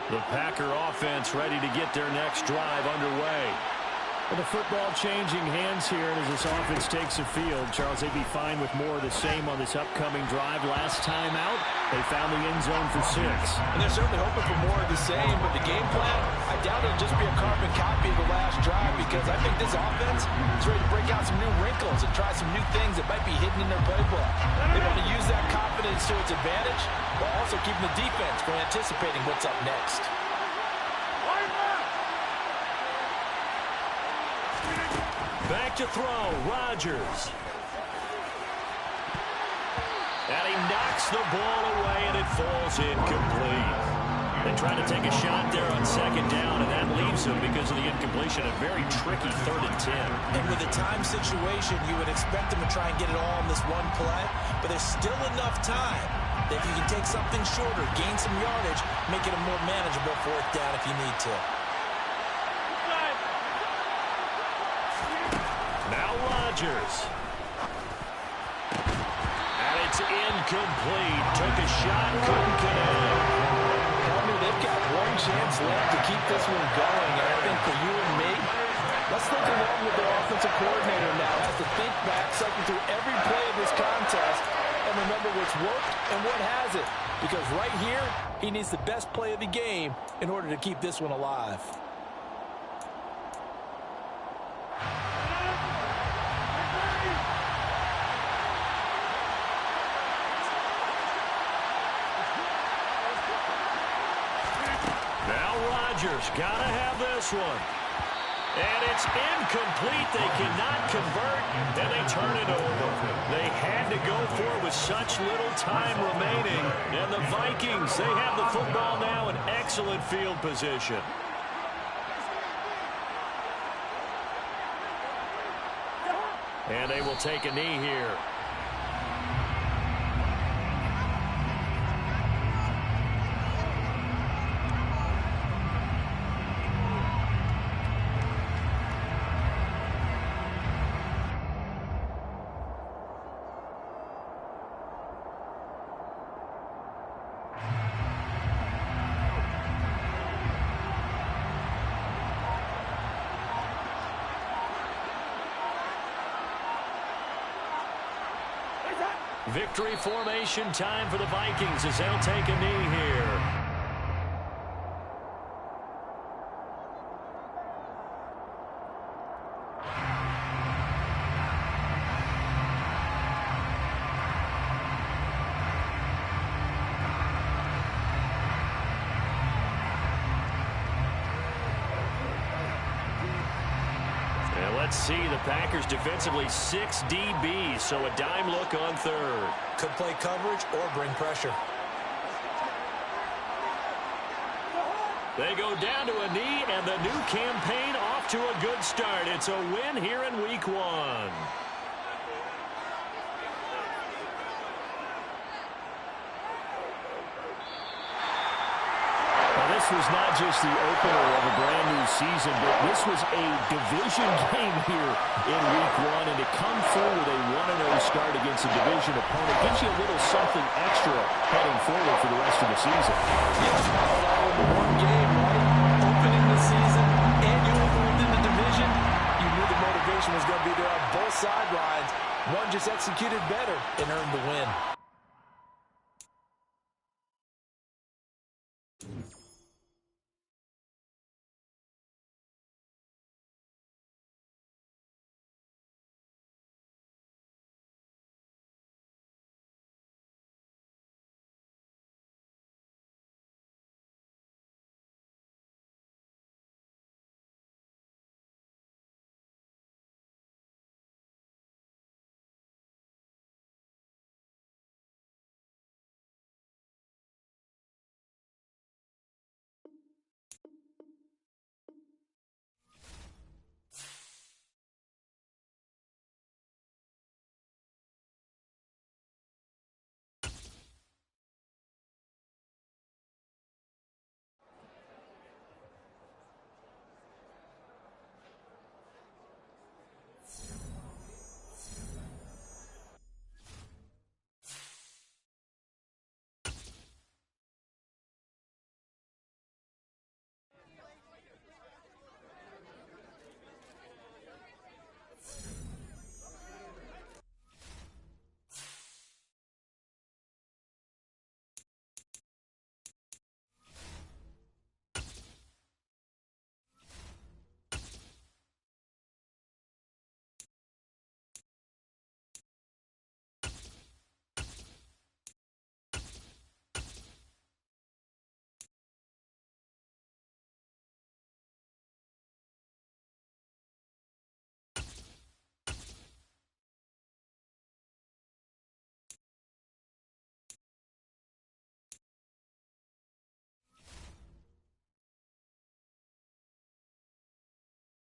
The Packer offense ready to get their next drive underway. And the football changing hands here as this offense takes the field. Charles, they'd be fine with more of the same on this upcoming drive. Last time out, they found the end zone for 6. And they're certainly hoping for more of the same, but the game plan, I doubt it'll just be a carbon copy of the last drive, because I think this offense is ready to break out some new wrinkles and try some new things that might be hidden in their playbook. They want to use that confidence to its advantage, while also keeping the defense from anticipating what's up next. Back to throw, Rodgers. And he knocks the ball away, and it falls incomplete. They try to take a shot there on 2nd down, and that leaves them because of the incompletion. A very tricky 3rd and 10. And with a time situation, you would expect them to try and get it all in this one play, but there's still enough time that if you can take something shorter, gain some yardage, make it a more manageable 4th down if you need to. Now Rodgers. And it's incomplete. Took a shot, couldn't connect. They've got one chance left to keep this one going, and I think for you and me, let's think along with their offensive coordinator now. Has to think back, cycle through every play of this contest, and remember what's worked and what hasn't. Because right here, he needs the best play of the game in order to keep this one alive. Rodgers gotta have this one. And it's incomplete. They cannot convert, and they turn it over. They had to go for it with such little time remaining. And the Vikings, they have the football now in excellent field position. And they will take a knee here. Victory formation time for the Vikings as they'll take a knee here. And let's see, the Packers defensively 6 DBs, so a dime look on third. Could play coverage or bring pressure. They go down to a knee, and the new campaign off to a good start. It's a win here in Week 1. This was not just the opener of a brand new season, but this was a division game here in Week 1, and to come through with a 1-0 start against a division opponent gives you a little something extra heading forward for the rest of the season. Yeah, all in one game, right? Opening the season, and you opened in the division. You knew the motivation was going to be there on both sidelines. One just executed better and earned the win.